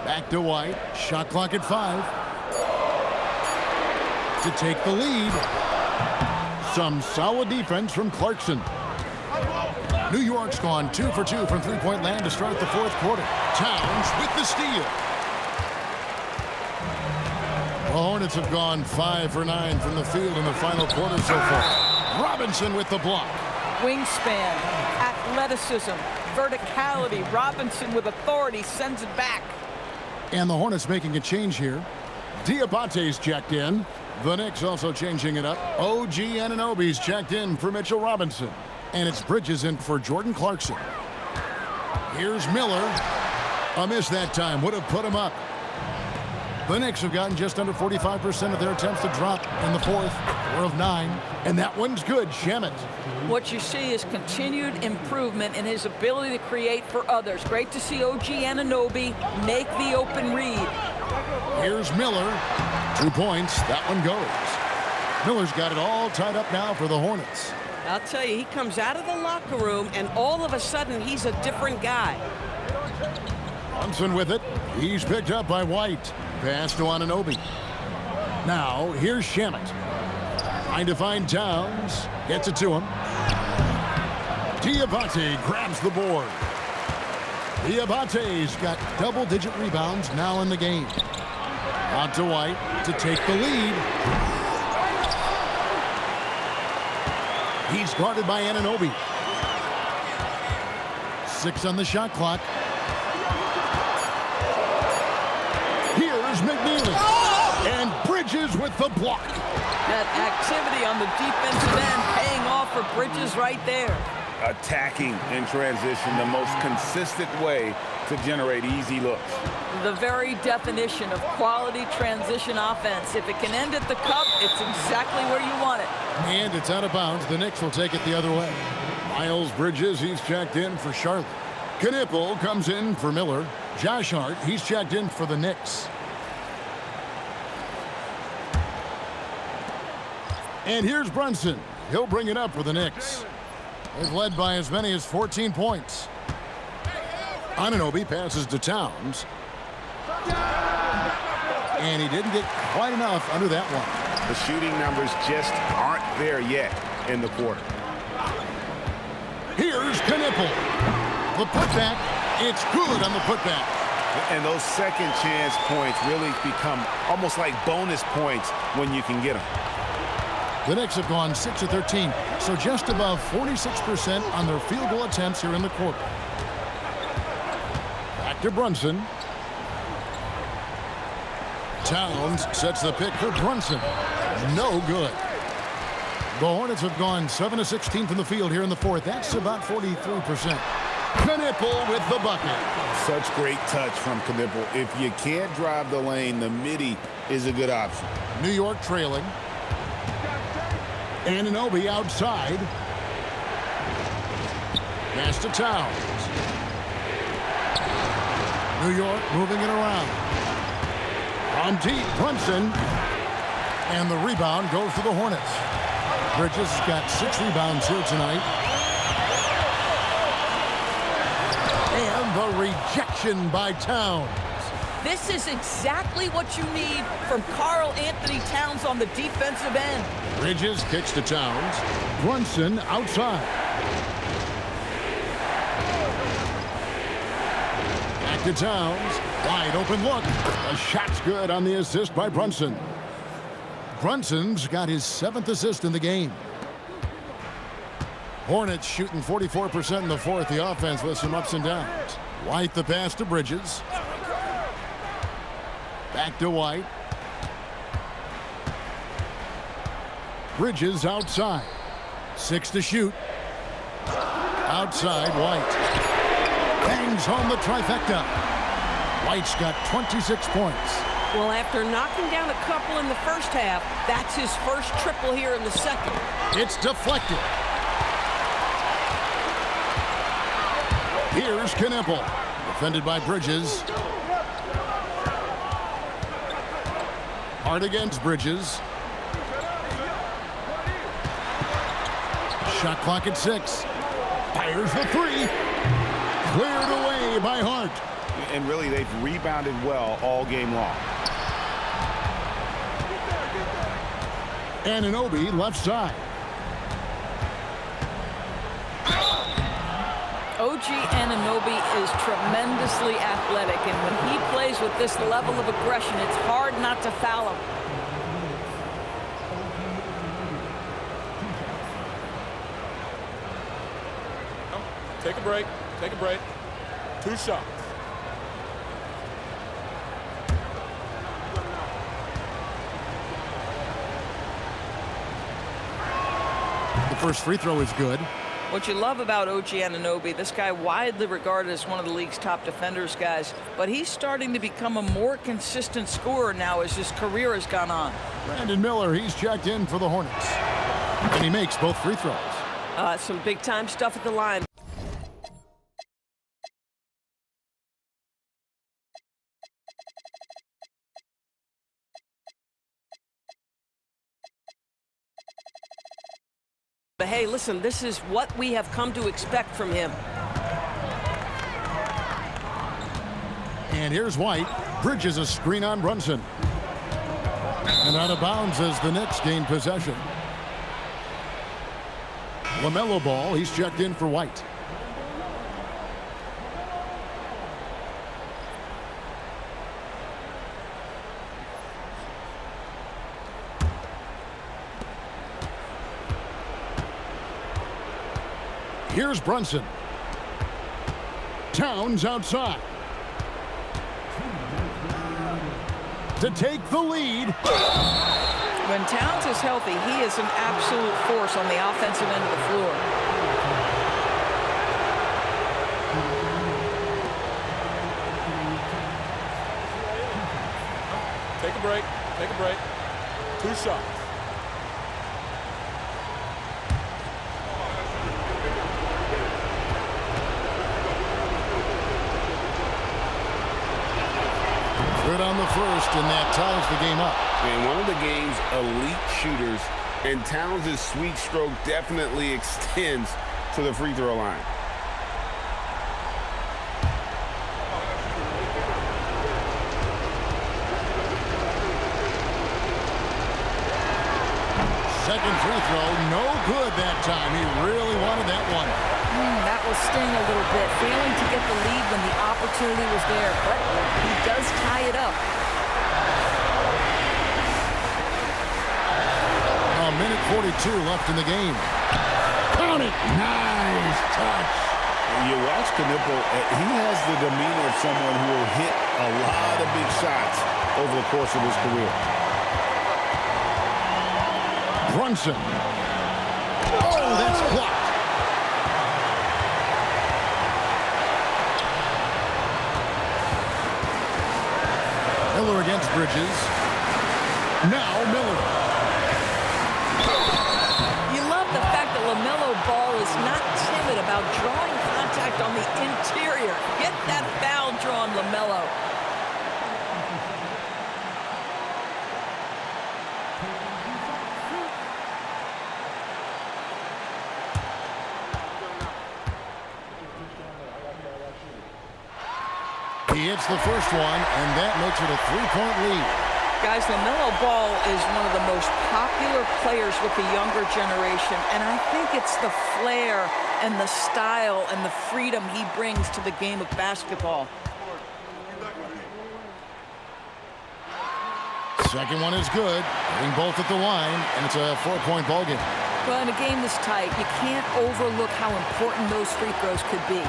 Back to White. Shot clock at 5. To take the lead. Some solid defense from Clarkson. New York's gone 2 for 2 from three-point land to start the fourth quarter. Towns with the steal. The Hornets have gone 5 for 9 from the field in the final quarter so far. Robinson with the block. Wingspan, athleticism, verticality. Robinson with authority sends it back. And the Hornets making a change here. Diabate's checked in. The Knicks also changing it up. OG Anunoby's checked in for Mitchell Robinson. And it's Bridges in for Jordan Clarkson. Here's Miller. A miss that time. Would have put him up. The Knicks have gotten just under 45% of their attempts to drop in the fourth. 4 of 9. And that one's good. Shamet. What you see is continued improvement in his ability to create for others. Great to see OG Anunoby make the open read. Here's Miller. 2 points. That one goes. Miller's got it all tied up now for the Hornets. I'll tell you, he comes out of the locker room, and all of a sudden, he's a different guy. Brunson with it. He's picked up by White. Pass to Anunoby. Now, here's Shamet. Trying to find Towns. Gets it to him. Diabate grabs the board. Diabate's got double-digit rebounds now in the game. Out to White to take the lead. He's guarded by Anunoby. 6 on the shot clock. Here's McNeely. And Bridges with the block. That activity on the defensive end paying off for Bridges right there. Attacking in transition, the most consistent way to generate easy looks. The very definition of quality transition offense. If it can end at the cup, it's exactly where you want it. And it's out of bounds. The Knicks will take it the other way. Miles Bridges, he's checked in for Charlotte. Knipple comes in for Miller. Josh Hart, he's checked in for the Knicks. And here's Brunson. He'll bring it up for the Knicks. They've led by as many as 14 points. Anunoby passes to Towns. And he didn't get quite enough under that one. The shooting numbers just aren't there yet in the quarter. Here's Knipple. The putback. It's good on the putback. And those second chance points really become almost like bonus points when you can get them. The Knicks have gone 6 of 13, so just above 46% on their field goal attempts here in the quarter. Back to Brunson. Towns sets the pick for Brunson. No good. The Hornets have gone 7 of 16 from the field here in the fourth. That's about 43%. Knipple with the bucket. Such great touch from Knipple. If you can't drive the lane, the midi is a good option. New York trailing. Anunoby outside. Pass to Towns. New York moving it around. On deep, Brunson. And the rebound goes to the Hornets. Bridges got 6 rebounds here tonight. And the rejection by Towns. This is exactly what you need from Karl Anthony Towns on the defensive end. Bridges kicks to Towns. Brunson outside. Back to Towns. Wide open look. The shot's good on the assist by Brunson. Brunson's got his 7th assist in the game. Hornets shooting 44% in the 4th. The offense with some ups and downs. White the pass to Bridges. Back to White. Bridges outside. 6 to shoot. Outside, White. Bangs home the trifecta. White's got 26 points. Well, after knocking down a couple in the first half, that's his first triple here in the second. It's deflected. Here's Knipple. Defended by Bridges. Hard against Bridges. Shot clock at 6. Fires the 3. Cleared away by Hart. And really, they've rebounded well all game long. Anunoby left side. OG Anunoby is tremendously athletic, and when he plays with this level of aggression, it's hard not to foul him. Take a break. Take a break. 2 shots. The first free throw is good. What you love about OG Anunoby, this guy widely regarded as one of the league's top defenders, guys, but he's starting to become a more consistent scorer now as his career has gone on. Brandon Miller, he's checked in for the Hornets. And he makes both free throws. Some big-time stuff at the line. But hey, listen, this is what we have come to expect from him. And here's White. Bridges a screen on Brunson. And out of bounds as the Knicks gain possession. LaMelo Ball, he's checked in for White. Here's Brunson. Towns outside. To take the lead. When Towns is healthy, he is an absolute force on the offensive end of the floor. Take a break. Take a break. 2 shots. Good on the first, and that ties the game up. And one of the game's elite shooters, and Towns' sweet stroke definitely extends to the free throw line. Second free throw, no good that time. He really wanted that one. That will sting a little bit, failing to get the lead when the opportunity was there, but he does tie it up. A minute 42 left in the game. Count it. Nice touch. You watch Knipple, he has the demeanor of someone who will hit a lot of big shots over the course of his career. Brunson. Oh, that's blocked. Miller against Bridges. Now Miller. You love the fact that LaMelo Ball is not timid about drawing contact on the interior. Get that foul drawn, LaMelo. He hits the first one, and that makes it a 3-point lead. Guys, LaMelo Ball is one of the most popular players with the younger generation, and I think it's the flair and the style and the freedom he brings to the game of basketball. Second one is good, hitting both at the line, and it's a 4-point ball game. Well, in a game this tight, you can't overlook how important those free throws could be.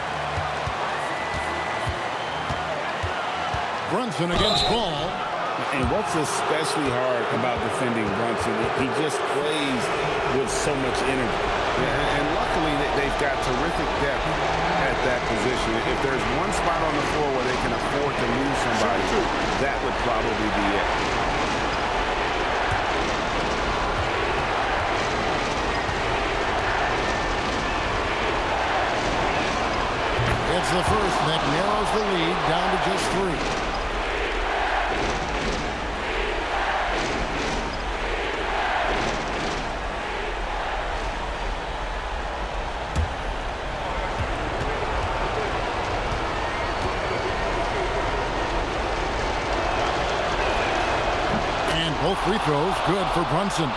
Brunson against Ball. And what's especially hard about defending Brunson, he just plays with so much energy. And luckily, they've got terrific depth at that position. If there's one spot on the floor where they can afford to lose somebody, that would probably be it. It's the first that narrows the lead down to just 3. Both free throws good for Brunson.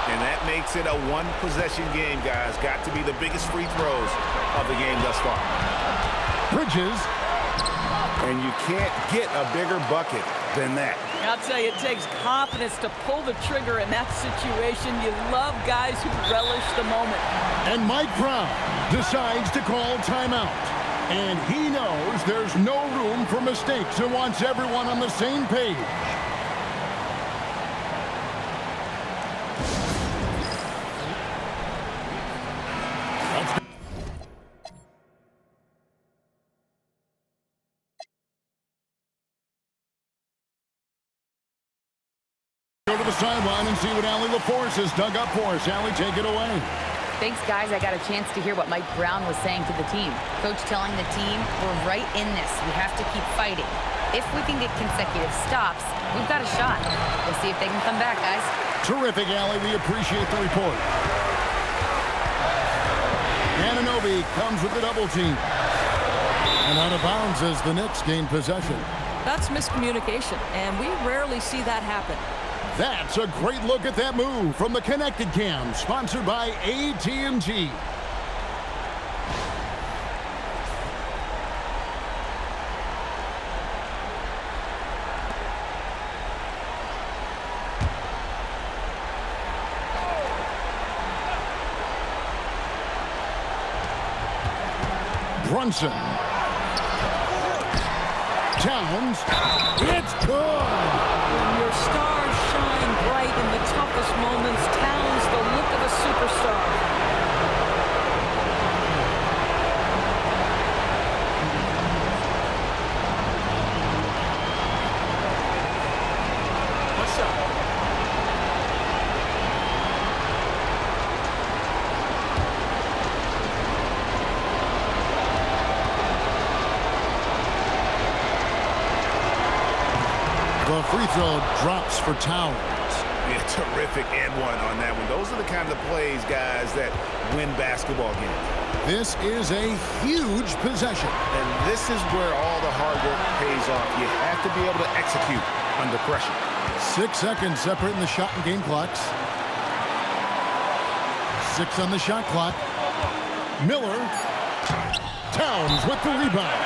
And that makes it a one-possession game, guys. Got to be the biggest free throws of the game thus far. Bridges. And you can't get a bigger bucket than that. I'll tell you, it takes confidence to pull the trigger in that situation. You love guys who relish the moment. And Mike Brown decides to call timeout. And he knows there's no room for mistakes and wants everyone on the same page. Go to the sideline and see what Allie LaForce has dug up for us. Allie, take it away. Thanks, guys. I got a chance to hear what Mike Brown was saying to the team. Coach telling the team, we're right in this. We have to keep fighting. If we can get consecutive stops, we've got a shot. We'll see if they can come back, guys. Terrific, Allie. We appreciate the report. Anunoby comes with the double team. And out of bounds as the Knicks gain possession. That's miscommunication, and we rarely see that happen. That's a great look at that move from the Connected Cam, sponsored by AT&T. Brunson. Towns. It's good. When your stars shine bright in the toughest moments, Towns the look of a superstar. The free throw drops for Towns. Yeah, terrific and one on that one. Those are the kind of plays, guys, that win basketball games. This is a huge possession. And this is where all the hard work pays off. You have to be able to execute under pressure. 6 seconds separating the shot and game clocks. 6 on the shot clock. Miller. Towns with the rebound.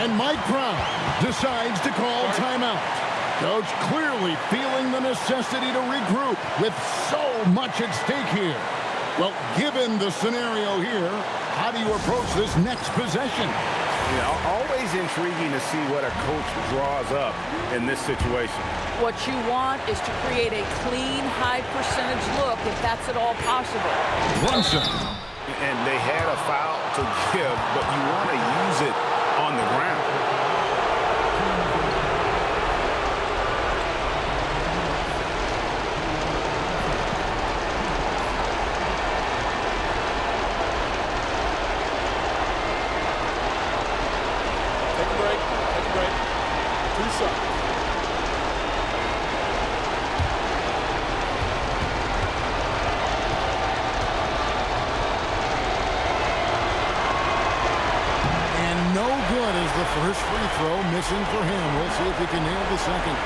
And Mike Brown decides to call timeout. Coach clearly feeling the necessity to regroup with so much at stake here. Well, given the scenario here, how do you approach this next possession? You know, always intriguing to see what a coach draws up in this situation. What you want is to create a clean, high-percentage look, if that's at all possible. Brunson. And they had a foul to give, but you want to use it on the ground. picks up. And no good as the first free throw missing for him. We'll see if he can nail the second.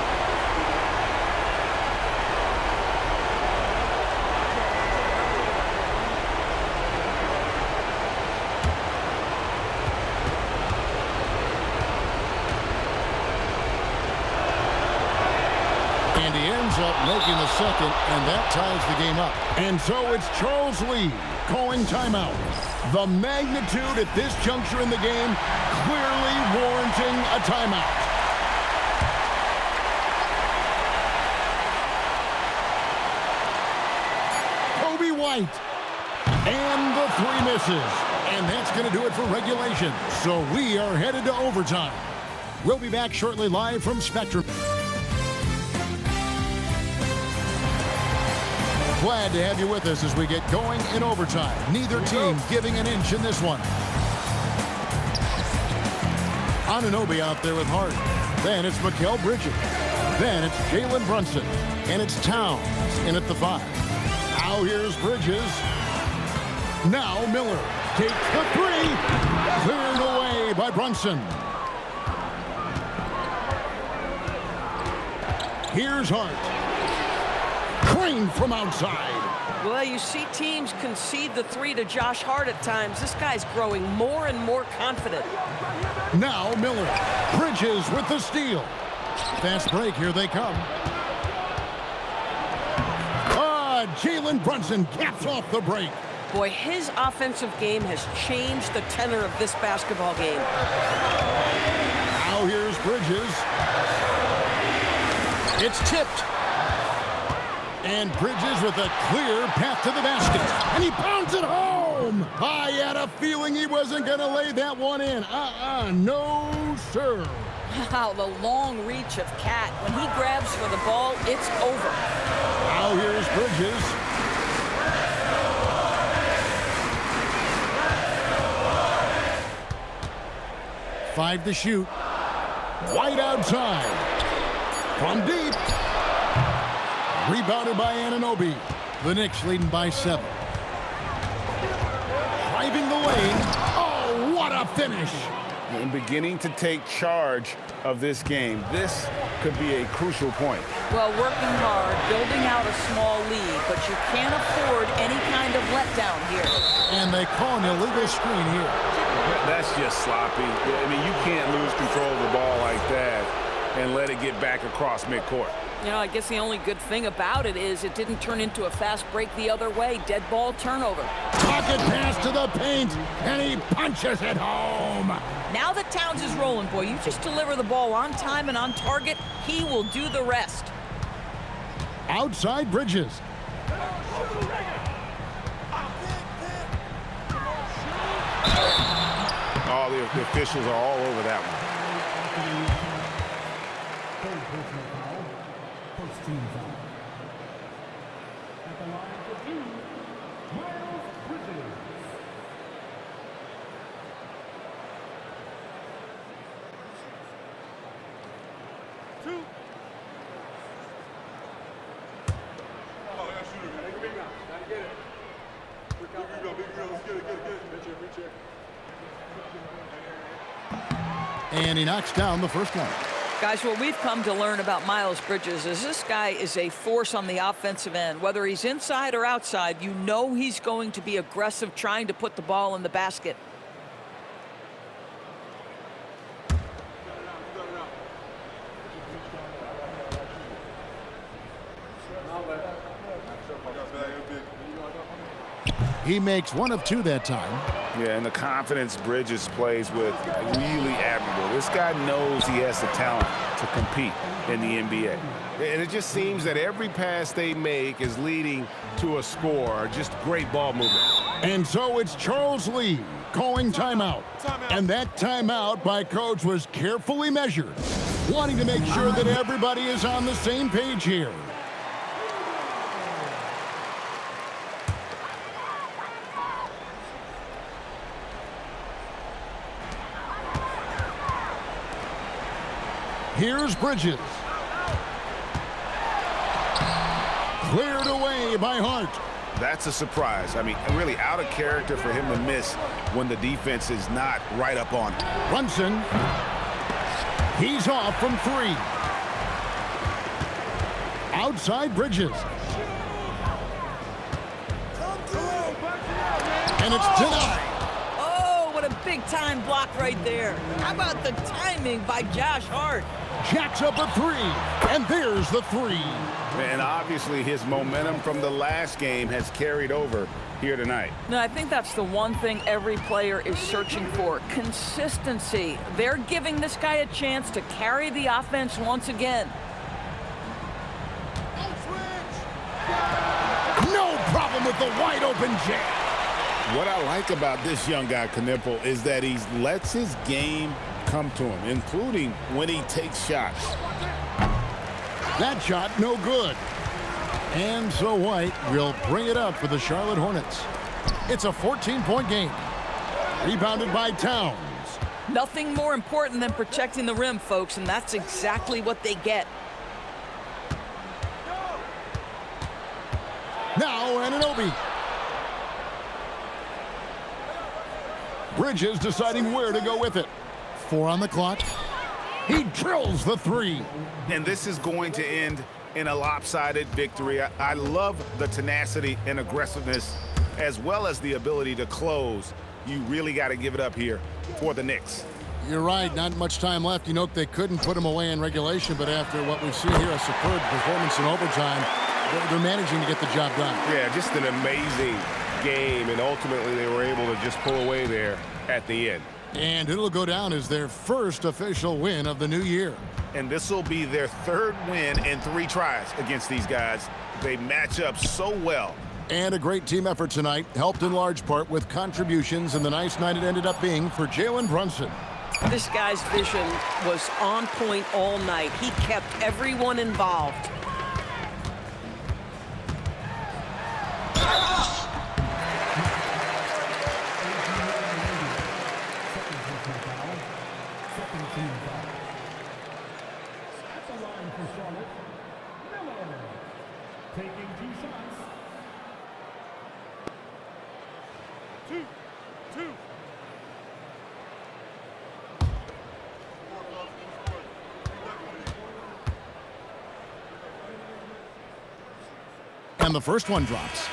And he ends up making the second, and that ties the game up. And so it's Charles Lee calling timeout. The magnitude at this juncture in the game clearly warranting a timeout. Kobe White. And the three misses. And that's going to do it for regulation. So we are headed to overtime. We'll be back shortly live from Spectrum. Glad to have you with us as we get going in overtime. Neither team giving an inch in this one. Anunoby out there with Hart. Then it's Mikal Bridges. Then it's Jalen Brunson. And it's Towns in at the 5. Now here's Bridges. Now Miller takes the 3. Cleared away by Brunson. Here's Hart. Crane from outside. Well, you see teams concede the 3 to Josh Hart at times. This guy's growing more and more confident. Now Miller. Bridges with the steal. Fast break. Here they come. Jalen Brunson caps off the break. Boy, his offensive game has changed the tenor of this basketball game. Now here's Bridges. It's tipped. And Bridges with a clear path to the basket. And he pounds it home. I had a feeling he wasn't going to lay that one in. No, sir. Wow, the long reach of Cat. When he grabs for the ball, it's over. Now here's Bridges. Five to shoot. White outside. From deep. Rebounded by Anunoby. The Knicks leading by 7. Driving the lane. Oh, what a finish. And beginning to take charge of this game. This could be a crucial point. Well, working hard, building out a small lead, but you can't afford any kind of letdown here. And they call an illegal screen here. That's just sloppy. I mean, you can't lose control of the ball like that and let it get back across midcourt. You know, I guess the only good thing about it is it didn't turn into a fast break the other way. Dead ball turnover. Pocket pass to the paint, and he punches it home. Now that Towns is rolling, boy, you just deliver the ball on time and on target, he will do the rest. Outside Bridges. Oh, the officials are all over that one. And he knocks down the first one. Guys, what we've come to learn about Miles Bridges is this guy is a force on the offensive end. Whether he's inside or outside, you know he's going to be aggressive trying to put the ball in the basket. He makes 1 of 2 that time. Yeah, and the confidence Bridges plays with, really admirable. This guy knows he has the talent to compete in the NBA. And it just seems that every pass they make is leading to a score. Just great ball movement. And so it's Charles Lee calling timeout. And that timeout by Coach was carefully measured, wanting to make sure that everybody is on the same page here. Here's Bridges. Cleared away by Hart. That's a surprise. I mean, really out of character for him to miss when the defense is not right up on him. Brunson. He's off from 3. Outside Bridges. And it's denied. Oh, what a big-time block right there. How about the timing by Josh Hart? Jacks up a 3. And there's the 3. And obviously his momentum from the last game has carried over here tonight. No, I think that's the one thing every player is searching for, consistency. They're giving this guy a chance to carry the offense once again. No problem with the wide-open jam. What I like about this young guy, Knippel, is that he lets his game come to him, including when he takes shots. That shot, no good. And so White will bring it up for the Charlotte Hornets. It's a 14-point game. Rebounded by Towns. Nothing more important than protecting the rim, folks, and that's exactly what they get. Now Anunoby. Bridges deciding where to go with it. 4 on the clock. He drills the 3. And this is going to end in a lopsided victory. I love the tenacity and aggressiveness as well as the ability to close. You really got to give it up here for the Knicks. You're right, not much time left. You know, they couldn't put him away in regulation, but after what we've seen here, a superb performance in overtime, they're managing to get the job done. Yeah, just an amazing game, and ultimately they were able to just pull away there at the end. And it'll go down as their first official win of the new year. And this will be their 3rd win in 3 tries against these guys. They match up so well. And a great team effort tonight, helped in large part with contributions, and the nice night it ended up being for Jalen Brunson. This guy's vision was on point all night. He kept everyone involved. Taking 2 shots. 2. And the first one drops.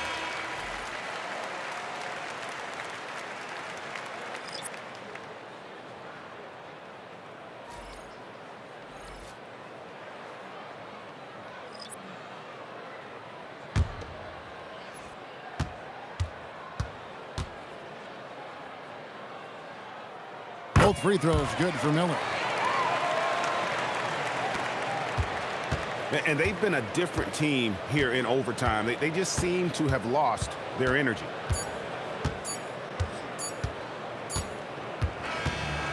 Both free throws good for Miller. And they've been a different team here in overtime. They just seem to have lost their energy.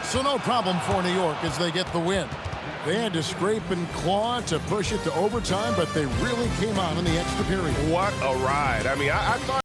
So no problem for New York as they get the win. They had to scrape and claw to push it to overtime, but they really came on in the extra period. What a ride. I mean, I thought